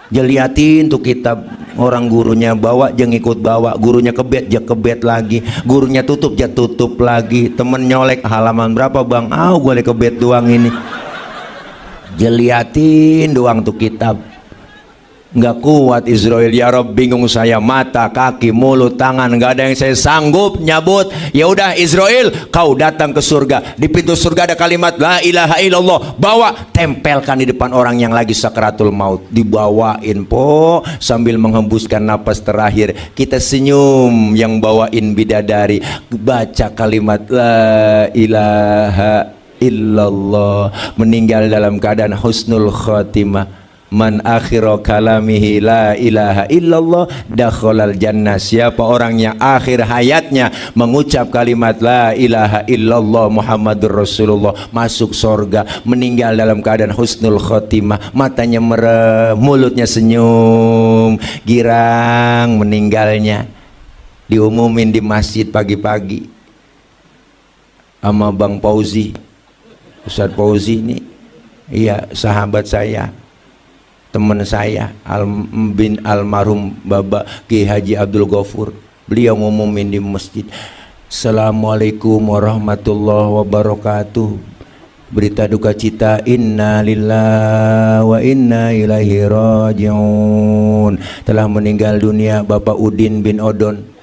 Jeliatin tuh kitab, orang gurunya bawa jangan ikut bawa, gurunya kebet ja kebet lagi, gurunya tutup ja tutup lagi, temen nyolek halaman berapa bang, gue kebet doang ini. Jeliatin doang tuh kitab. Nggak kuat Israel, ya Rob, bingung saya, mata, kaki, mulut, tangan, nggak ada yang saya sanggup nyabut. Ya udah Israel, kau datang ke surga, di pintu surga ada kalimat la ilaha illallah, bawa, tempelkan di depan orang yang lagi sakratul maut. Dibawain po, sambil menghembuskan napas terakhir, kita senyum, yang bawain bidadari, baca kalimat la ilaha illallah, meninggal dalam keadaan husnul khotimah. Man akhira kalamihi la ilaha illallah dakhalal jannah. Siapa orang yang akhir hayatnya mengucap kalimat la ilaha illallah Muhammadur Rasulullah, masuk surga. Meninggal dalam keadaan husnul khotimah, matanya merem, mulutnya senyum, girang meninggalnya. Diumumin di masjid pagi-pagi sama Bang Fauzi, Ustadz Fauzi ini, iya sahabat saya, teman saya, bin almarhum Bapak Ki Haji Abdul Ghafur. Beliau ngumumin di masjid, Assalamualaikum warahmatullahi wabarakatuh. Berita duka cita, inna lillahi wa inna ilaihi rajiun. Telah meninggal dunia Bapak Udin bin Odon.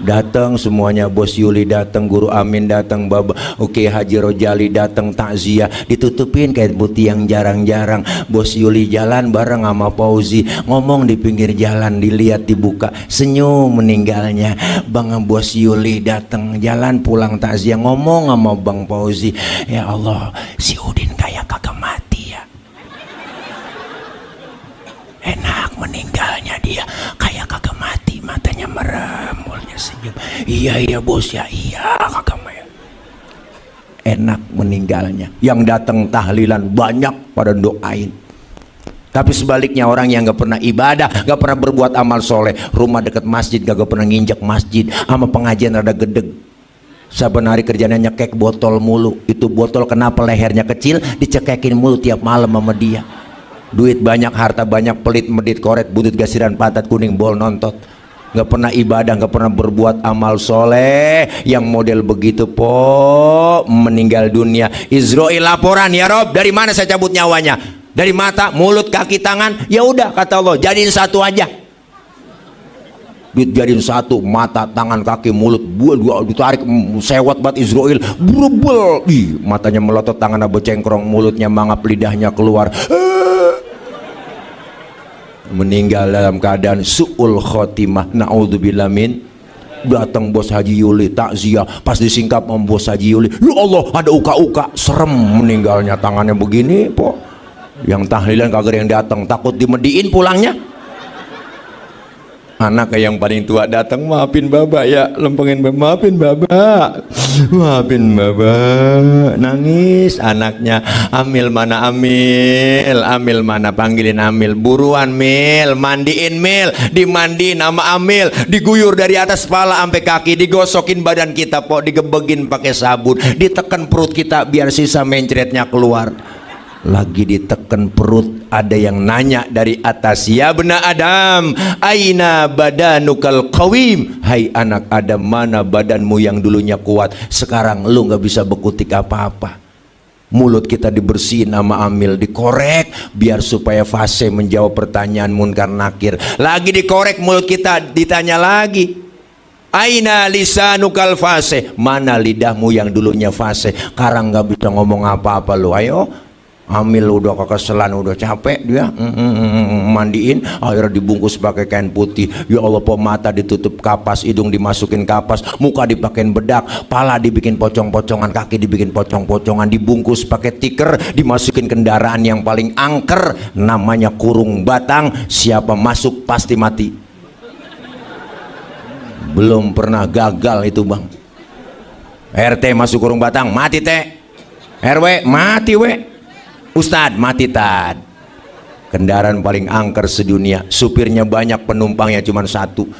Datang semuanya, Bos Yuli datang, Guru Amin datang, Bapak Oke Haji Rojali datang takziah, ditutupin kayak putih yang jarang-jarang. Bos Yuli jalan bareng sama Fauzi, ngomong di pinggir jalan, dilihat dibuka, senyum meninggalnya. Bang Bos Yuli datang jalan pulang takziah, ngomong sama Bang Fauzi, ya Allah, si Udin kayak kagak mati ya, enak meninggalnya dia, kayak kagak mati, matanya merem, mulutnya senyum. Iya bos ya, iya kagak mati, enak meninggalnya. Yang datang tahlilan banyak pada doain. Tapi sebaliknya orang yang gak pernah ibadah, gak pernah berbuat amal soleh, rumah dekat masjid gak pernah nginjak masjid, sama pengajian rada gedeg, saben hari kerjanya nyekek botol mulu. Itu botol kenapa lehernya kecil, dicekekin mulu tiap malam sama dia. Duit banyak, harta banyak, pelit, medit, koret, butut, gasiran, pantat kuning, bol, nontot. Gak pernah ibadah, gak pernah berbuat amal soleh. Yang model begitu po, meninggal dunia. Israel laporan, ya Rob, dari mana saya cabut nyawanya? Dari mata, mulut, kaki, tangan. Ya udah kata Allah, jadiin satu aja. Dijadiin satu, mata, tangan, kaki, mulut, ditarik, sewot bat Israel, brubel. Ih, matanya melotot, tangannya becengkrong, mulutnya mangap, lidahnya keluar. Meninggal dalam keadaan su'ul khotimah, na'udzubillah min. Datang Bos Haji Yuli takziah, pas disingkap sama Bos Haji Yuli, ya Allah ada uka-uka, serem meninggalnya, tangannya begini po. Yang tahlilan kagak yang datang, takut dimediin pulangnya. Anak yang paling tua datang, maafin Baba ya, lempengin Baba, maafin Baba, maafin Baba. Nangis anaknya, Amil mana Amil, Amil mana, panggilin Amil, buruan Mil, mandiin Mil, dimandiin sama Amil, diguyur dari atas kepala sampai kaki, digosokin badan kita po, digebegin pakai sabun, ditekan perut kita biar sisa mencretnya keluar. Lagi ditekan perut, ada yang nanya dari atas, ya bena Adam, aina badanukal qawim, hai anak Adam, mana badanmu yang dulunya kuat, sekarang lu nggak bisa bekutik apa-apa. Mulut kita dibersihin sama Amil, dikorek biar supaya fase menjawab pertanyaan munkar nakir. Lagi dikorek mulut kita, ditanya lagi, aina lisanukal fase, mana lidahmu yang dulunya fase, sekarang nggak bisa ngomong apa-apa lu. Ayo Amil udah kekeselan, udah capek dia, mandiin, akhirnya dibungkus pakai kain putih. Ya Allah, mata ditutup kapas, hidung dimasukin kapas, muka dipakein bedak, pala dibikin pocong-pocongan, kaki dibikin pocong-pocongan, dibungkus pakai tiker, dimasukin kendaraan yang paling angker, namanya kurung batang. Siapa masuk pasti mati. Belum pernah gagal itu bang. RT masuk kurung batang, mati teh. RW mati we. Ustad mati tad. kendaraan paling angker sedunia, supirnya banyak, penumpangnya cuma satu,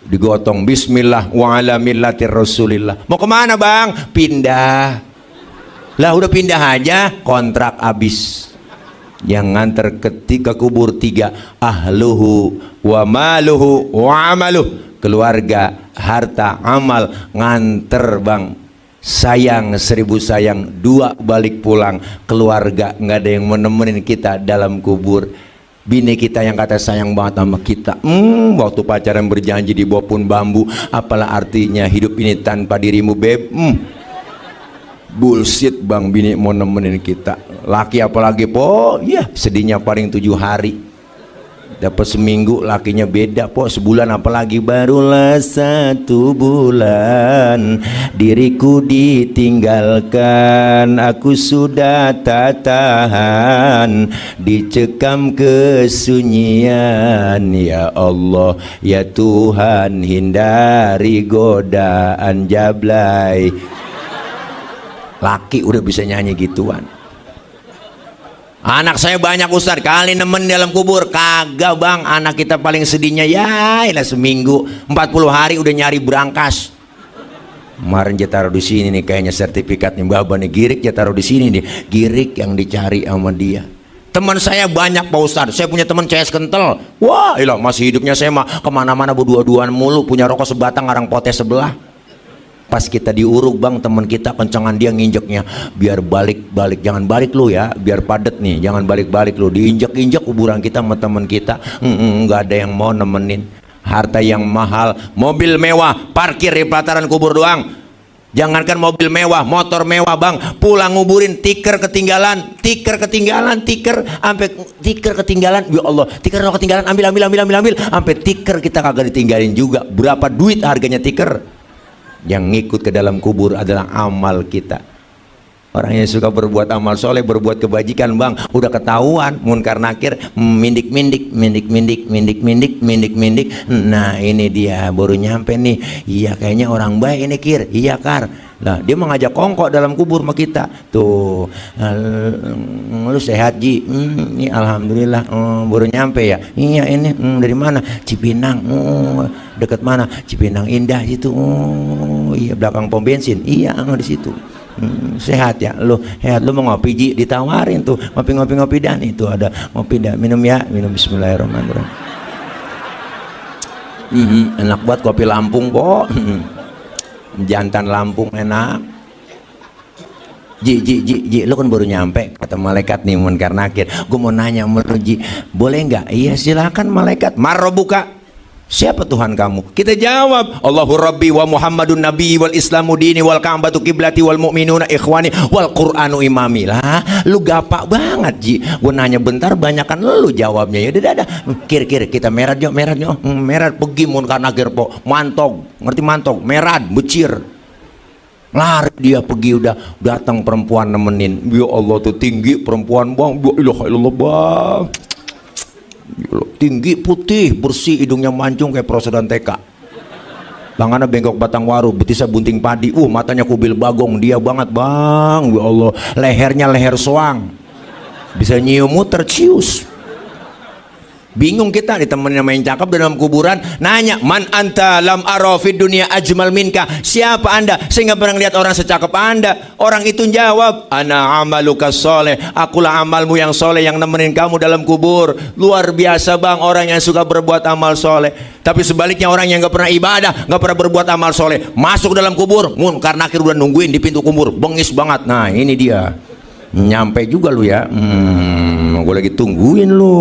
digotong bismillah wa ala millatir rasulillah. Mau kemana bang? Pindah. Lah udah pindah aja, kontrak habis. Yang nganter ketika kubur 3, ahluhu wa maluhu wa amaluh, keluarga, harta, amal, nganter bang. Sayang 1000 sayang, 2 balik pulang, keluarga nggak ada yang menemenin kita dalam kubur. Bini kita yang kata sayang banget sama kita, waktu pacaran berjanji di bawah pohon bambu, apalah artinya hidup ini tanpa dirimu beb. Bullshit bang, bini mau nemenin kita. Laki apalagi po, ya sedihnya paling 7 hari, dapat seminggu, lakinya beda po, sebulan apalagi. Barulah 1 bulan diriku ditinggalkan, aku sudah tak tahan, dicekam kesunyian. Ya Allah ya Tuhan, hindari godaan jablay. Laki udah bisa nyanyi gituan. Anak saya banyak Ustaz, kali nemen dalam kubur. Kagak bang, anak kita paling sedihnya ya ilah seminggu, 40 hari udah nyari berangkas. Kemarin dia taruh di sini nih, kayaknya sertifikatnya Baba nih, girik dia taruh di sini nih, girik yang dicari sama dia. Teman saya banyak Pak Ustaz, saya punya teman CS kental. Wah ilah masih hidupnya saya mah kemana-mana berdua-duaan mulu, punya rokok sebatang ngarang potes sebelah. Pas kita diuruk bang, teman kita kencangan dia nginjeknya, biar balik-balik, jangan balik lu ya, biar padet nih, jangan balik-balik lu, diinjek-injek kuburan kita sama teman kita. Nggak ada yang mau nemenin. Harta yang mahal, mobil mewah, parkir di pelataran kubur doang. Jangankan mobil mewah, motor mewah bang, pulang nguburin tiker ketinggalan, sampai tiker ketinggalan. Ya Allah, tiker ketinggalan, ambil, sampai tiker kita kagak ditinggalin juga. Berapa duit harganya tiker? Yang ngikut ke dalam kubur adalah amal kita. Orang yang suka berbuat amal soleh, berbuat kebajikan bang, udah ketahuan munkar nakir, mindik. Nah ini dia baru nyampe nih. Iya kayaknya orang baik ini Kir. Iya Kar. Nah dia mengajak kongkok dalam kubur sama kita. Tuh, lu sehat Ji? Ini alhamdulillah. Baru nyampe ya? Iya ini dari mana? Cipinang. Dekat mana? Cipinang Indah itu. Iya belakang pom bensin. Iya di situ. Sehat ya lu, sehat. Lu mau ngopi Ji? Ditawarin tuh ngopi dan itu ada ngopi dah, minum ya, minum bismillahirrahmanirrahim. Enak buat kopi Lampung kok. Jantan Lampung enak. Ji, lu kan baru nyampe, kata malaikat nih munkar nakir. Gue mau nanya sama lu Ji, boleh nggak? Iya silakan malaikat. Marrobuka, siapa Tuhan kamu? Kita jawab, Allahu Rabbi wa Muhammadun Nabi wal Islamu dini wal Ka'batu kiblati wal mu'minuna ikhwani wal Qur'anu imami. Lah, lu gapak banget Ji. Gue nanya bentar, banyakan lu jawabnya. Ya udah. Kir kita merad yo. Merad pergi munkar nakir po. Mantog, ngerti mantog? Merad, becir. Lari dia pergi, udah datang perempuan nemenin. Ya Allah tuh tinggi perempuan bang. Ya ilaha illallah bang. Tinggi, putih, bersih, hidungnya mancung kayak prosedan TK. Tangannya bengkok batang waru, betisnya bunting padi. Matanya kubil bagong, dia banget bang. Ya Allah, lehernya leher soang. Bisa nyium muter cius. Bingung kita, ditemenin sama yang cakep dalam kuburan. Nanya, man anta lam arafid dunia ajmal minka. Siapa anda? Saya nggak pernah lihat orang secakep anda. Orang itu jawab, ana amaluka soleh. Akulah amalmu yang soleh yang nemenin kamu dalam kubur. Luar biasa bang, orang yang suka berbuat amal soleh. Tapi sebaliknya orang yang nggak pernah ibadah, nggak pernah berbuat amal soleh, masuk dalam kubur, munkar nakir udah nungguin di pintu kubur, bengis banget. Nah ini dia, nyampe juga lu ya. Gue lagi tungguin lu.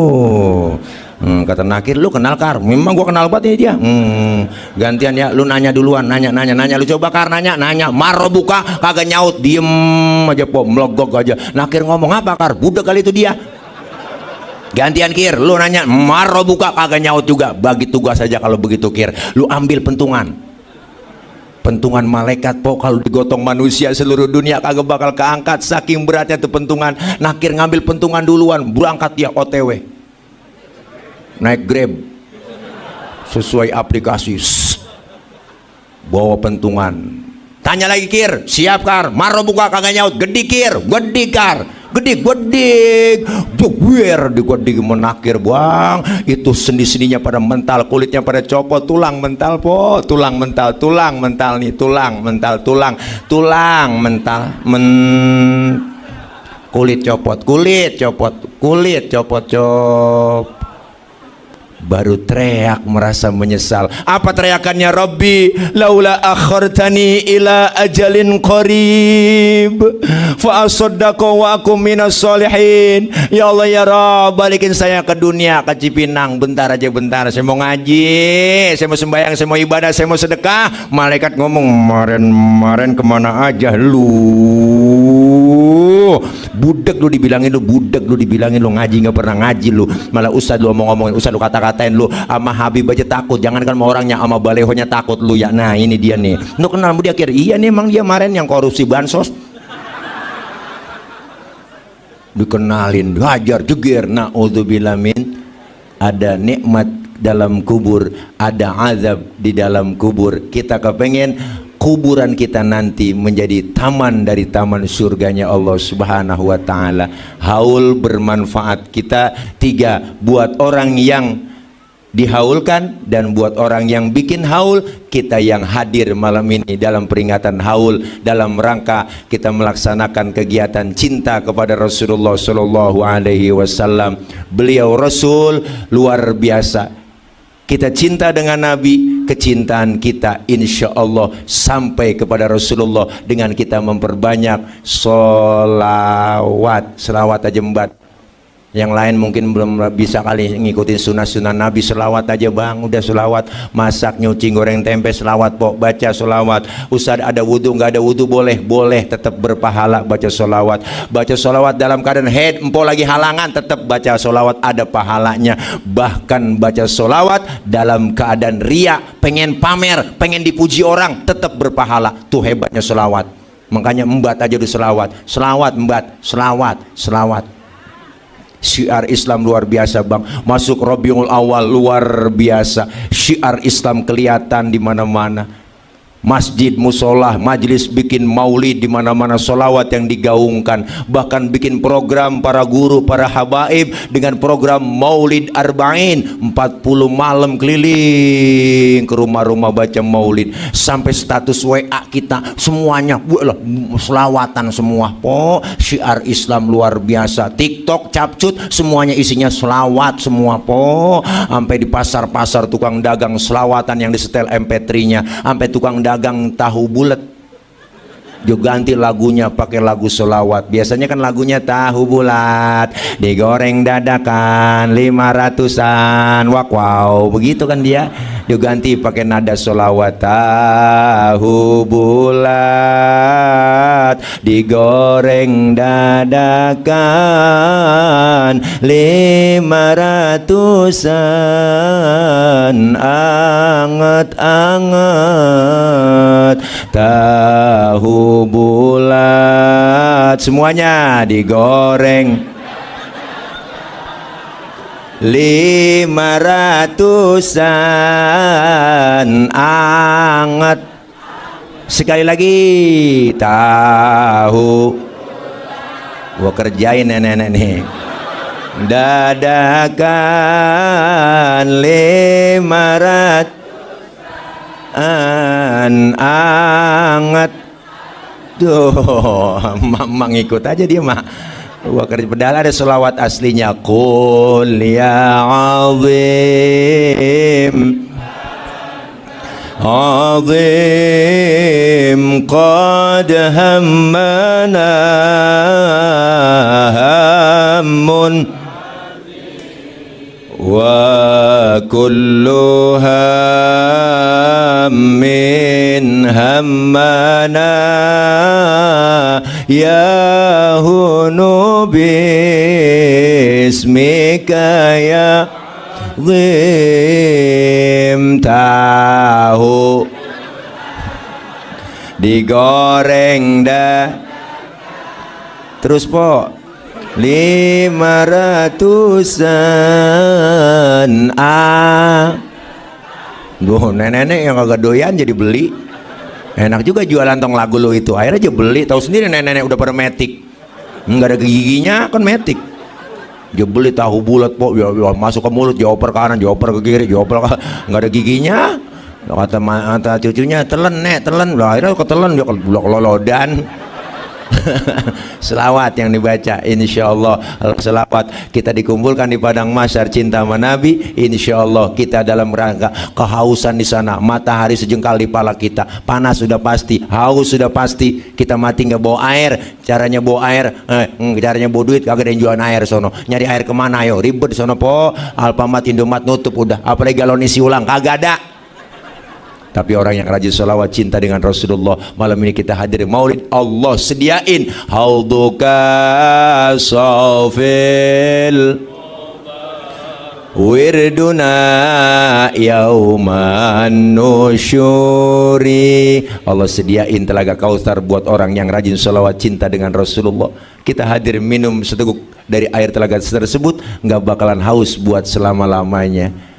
Kata nakir, lu kenal Kar? Memang gua kenal banget ini dia. Gantian ya, lu nanya duluan, nanya. Lu coba Kar nanya. Maro buka, kagak nyaut, diem aja po, melogok aja. Nakir ngomong apa Kar? Budak kali itu dia. Gantian Kir, lu nanya, maro buka, kagak nyaut juga. Bagi tugas saja kalau begitu Kir, lu ambil pentungan malaikat po, kalau digotong manusia seluruh dunia kagak bakal keangkat, saking beratnya tuh pentungan. Nakir ngambil pentungan duluan, berangkat dia OTW. Naik Grab sesuai aplikasi, bawa pentungan. Tanya lagi Kir, siap Kar? Maro buka, kagak nyaut. Gede Kir, Gedik jewer digodik menakir bang, itu sendi-sendinya pada mental, kulitnya pada copot, tulang mental po, tulang mental nih, tulang mental, kulit copot, baru teriak merasa menyesal. Apa teriakannya? Rabbi laula akhartani ila ajalin qarib fa asaddaqa wa akum minas solihin. Ya Allah ya Rabb, balikin saya ke dunia, ke Cipinang bentar aja, bentar saya mau ngaji, saya mau sembahyang, saya mau ibadah, saya mau sedekah. Malaikat ngomong, kemarin kemana aja lu? Budak lu dibilangin lu ngaji nggak pernah ngaji lu, malah ustad lu ngomongin ustad lu kata-katain lu, sama Habib aja takut, jangan kan sama orangnya, sama balehonya takut lu ya. Nah ini dia nih, lu kenal dia kira iya nih, emang dia kemarin yang korupsi bansos dikenalin, hajar jeger. Na'udzubillah min, ada nikmat dalam kubur, ada azab di dalam kubur. Kita kepengen kuburan kita nanti menjadi taman dari taman surganya Allah Subhanahu wa ta'ala. Haul bermanfaat. Kita tiga, buat orang yang dihaulkan dan buat orang yang bikin haul. Kita yang hadir malam ini dalam peringatan haul, dalam rangka kita melaksanakan kegiatan cinta kepada Rasulullah Sallallahu Alaihi Wasallam. Beliau Rasul luar biasa. Kita cinta dengan Nabi, kecintaan kita insya Allah sampai kepada Rasulullah dengan kita memperbanyak sholawat. Selawat aja Mbak. Yang lain mungkin belum bisa kali ngikutin sunnah-sunnah Nabi. Selawat aja bang, udah selawat. Masak, nyuci, goreng tempe, selawat pok, baca selawat. Ustaz ada wudhu, nggak ada wudhu boleh, tetap berpahala baca selawat. Baca selawat dalam keadaan head, empok lagi halangan, tetap baca selawat, ada pahalanya. Bahkan baca selawat dalam keadaan ria, pengen pamer, pengen dipuji orang, tetap berpahala. Tuh hebatnya selawat. Makanya embat aja udah selawat. Selawat embat, selawat. Syiar Islam luar biasa bang. Masuk Rabiul Awal luar biasa. Syiar Islam kelihatan di mana-mana. Masjid, musola, majlis bikin maulid di mana-mana, solawat yang digaungkan. Bahkan bikin program para guru, para habaib dengan program maulid arba'in, 40 malam keliling ke rumah-rumah baca maulid. Sampai status WA kita semuanya selawatan semua. Po, syiar Islam luar biasa. TikTok, capcut, semuanya isinya selawat semua. Po, sampai di pasar-pasar tukang dagang selawatan yang disetel MP3-nya, sampai tukang dagang tahu bulat juga ganti lagunya pakai lagu selawat. Biasanya kan lagunya tahu bulat digoreng dadakan 500-an wow begitu kan, dia juga ganti pakai nada selawat. Tahu bulat digoreng dadakan 500-an anget-anget tahu bulat semuanya digoreng 500-an anget. Sekali lagi tahu. Gua kerjain nenek-nenek nih. Dadakan 500-an anget. Tuh, mamang ikut aja dia mah. Gua kerja padahal ada selawat aslinya. Qul ya azim azim qad hammana hammun wa kullu hammin hammana ya hunu bismika ya zim. Tahu digoreng dah terus po 500-an Duh, nenek-nenek yang agak doyan jadi beli. Enak juga jualan tong lagu lo itu. Akhirnya aja beli, tahu sendiri nenek-nenek udah pada metik. nggak ada giginya kan metik. Dia beli tahu bulat po, ya, masuk ke mulut, dioper ke kanan, dioper ke kiri, dioper ke, nggak ada giginya. Kata cucunya telan nek telan, lah akhirnya ketelan dia kelolodan. Selawat yang dibaca, insyaallah selawat kita dikumpulkan di padang mahsyar cinta sama Nabi, insyaallah kita dalam rangka kehausan di sana, matahari sejengkal di pala kita, panas sudah pasti, haus sudah pasti, kita mati nggak bawa air, caranya bawa air, caranya bawa duit kagak ada yang jualan air sono, nyari air kemana ayo, ribet sono po, Alfamart Indomaret nutup udah, apalagi galon isi ulang kagak ada. Tapi orang yang rajin sholawat cinta dengan Rasulullah, malam ini kita hadir maulid, Allah sediain hauduka safil wirduna yauman nusyuri. Allah sediain telaga Kautsar buat orang yang rajin sholawat cinta dengan Rasulullah. Kita hadir minum seteguk dari air telaga tersebut, nggak bakalan haus buat selama-lamanya.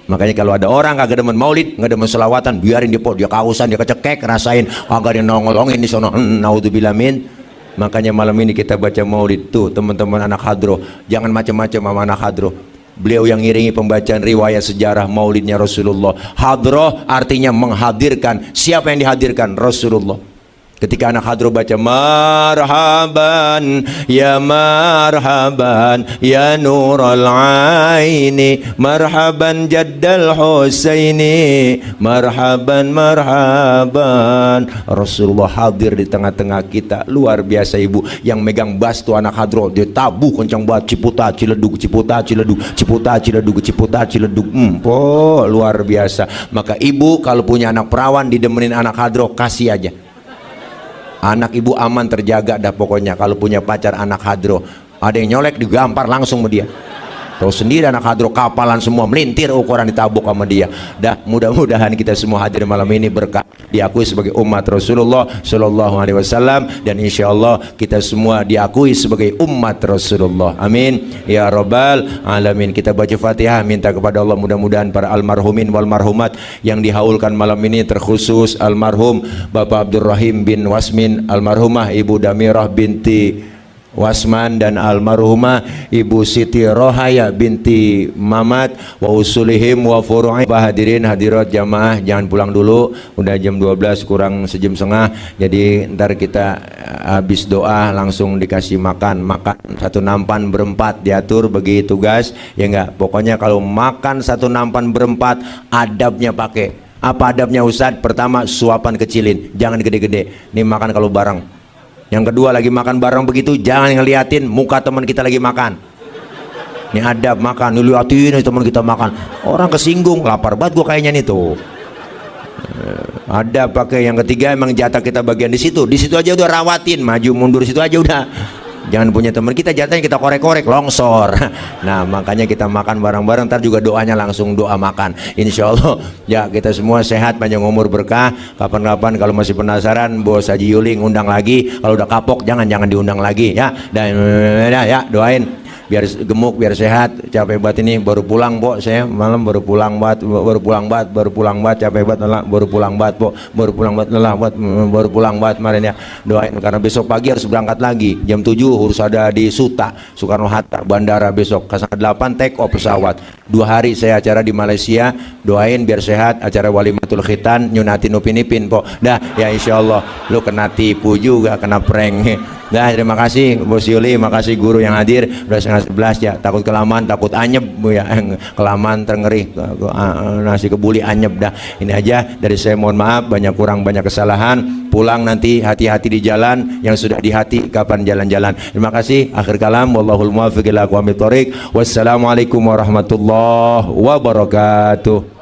Makanya kalau ada orang kagak demen maulid, nggak demen selawatan, biarin dia kehausan, dia kecekek, rasain kagak dia nongolongin di sono. Naudzubillah min. Makanya malam ini kita baca maulid tuh, teman-teman anak hadroh, jangan macam-macam sama anak hadroh. Beliau yang ngiringi pembacaan riwayat sejarah maulidnya Rasulullah. Hadroh artinya menghadirkan. Siapa yang dihadirkan? Rasulullah. Ketika anak hadroh baca marhaban ya nural aini marhaban jaddal husaini marhaban Rasulullah hadir di tengah-tengah kita. Luar biasa ibu yang megang bas tuh anak hadroh, dia tabuh kencang banget, Ciputat Ciledug Ciputat Ciledug Ciputat Ciledug Ciputat Ciledug. Luar biasa. Maka ibu kalau punya anak perawan didemenin anak hadroh, kasih aja. Anak ibu aman terjaga dah pokoknya kalau punya pacar anak hadroh. Ada yang nyolek digampar langsung sama dia. Tahu sendiri anak hadroh kapalan semua, melintir ukuran ditabuk sama dia. Dah mudah-mudahan kita semua hadir malam ini berkah diakui sebagai umat Rasulullah Shallallahu Alaihi Wasallam, dan insya Allah kita semua diakui sebagai umat Rasulullah. Amin ya Rabbal Alamin. Kita baca Fatihah, minta kepada Allah mudah-mudahan para almarhumin wal marhumat yang dihaulkan malam ini, terkhusus almarhum Bapak Abdul Rahim bin Wasmin, almarhumah Ibu Damirah binti Wasman, dan almarhumah Ibu Siti Rohaya binti Mamat, wa usulihim wa furu'i. Hadirin hadirat jamaah jangan pulang dulu, udah jam 12 kurang sejam setengah, jadi ntar kita habis doa langsung dikasih makan satu nampan berempat, diatur bagi tugas ya enggak. Pokoknya kalau makan satu nampan berempat adabnya pakai apa adabnya Ustadz? Pertama, suapan kecilin, jangan gede-gede, ini makan kalau bareng. Yang kedua, lagi makan bareng begitu jangan ngeliatin muka teman kita lagi makan. Ini adab makan, ngeliatin teman kita makan, orang kesinggung, lapar banget gua kayaknya nih tuh. Ada pakai. Yang ketiga, emang jatah kita bagian di situ aja udah rawatin, maju mundur situ aja udah. Jangan punya teman kita jatahnya kita korek-korek longsor. Nah makanya kita makan bareng-bareng, ntar juga doanya langsung doa makan, insya Allah. Ya kita semua sehat, panjang umur, berkah. Kapan-kapan kalau masih penasaran Bos Haji Yuli ngundang lagi, kalau udah kapok jangan diundang lagi ya. Dan ya doain biar gemuk, biar sehat. Capek banget ini, baru pulang po, saya malam baru pulang banget, capek banget lelah, baru pulang banget po, baru pulang banget kemarin ya. Doain karena besok pagi harus berangkat lagi jam 7, harus ada di Suta Soekarno Hatta bandara besok, setengah 8 take off pesawat. 2 hari saya acara di Malaysia, doain biar sehat, acara walimatul khitan, nyunatin Upin Ipin po. Dah ya insyaallah. Lu kena tipu juga, kena prank. Dah terima kasih Bos Yuli, makasih guru yang hadir. Udah setengah 11 ya, takut kelamaan, takut anyep ya, kelamaan terngeri, nasi kebuli anyep dah. Ini aja dari saya, mohon maaf banyak kurang banyak kesalahan. Pulang nanti hati-hati di jalan, yang sudah di hati kapan jalan-jalan. Terima kasih. Akhir kalam, wallahul muwaffiq ila aqwamit thoriq. Wassalamualaikum warahmatullahi wabarakatuh.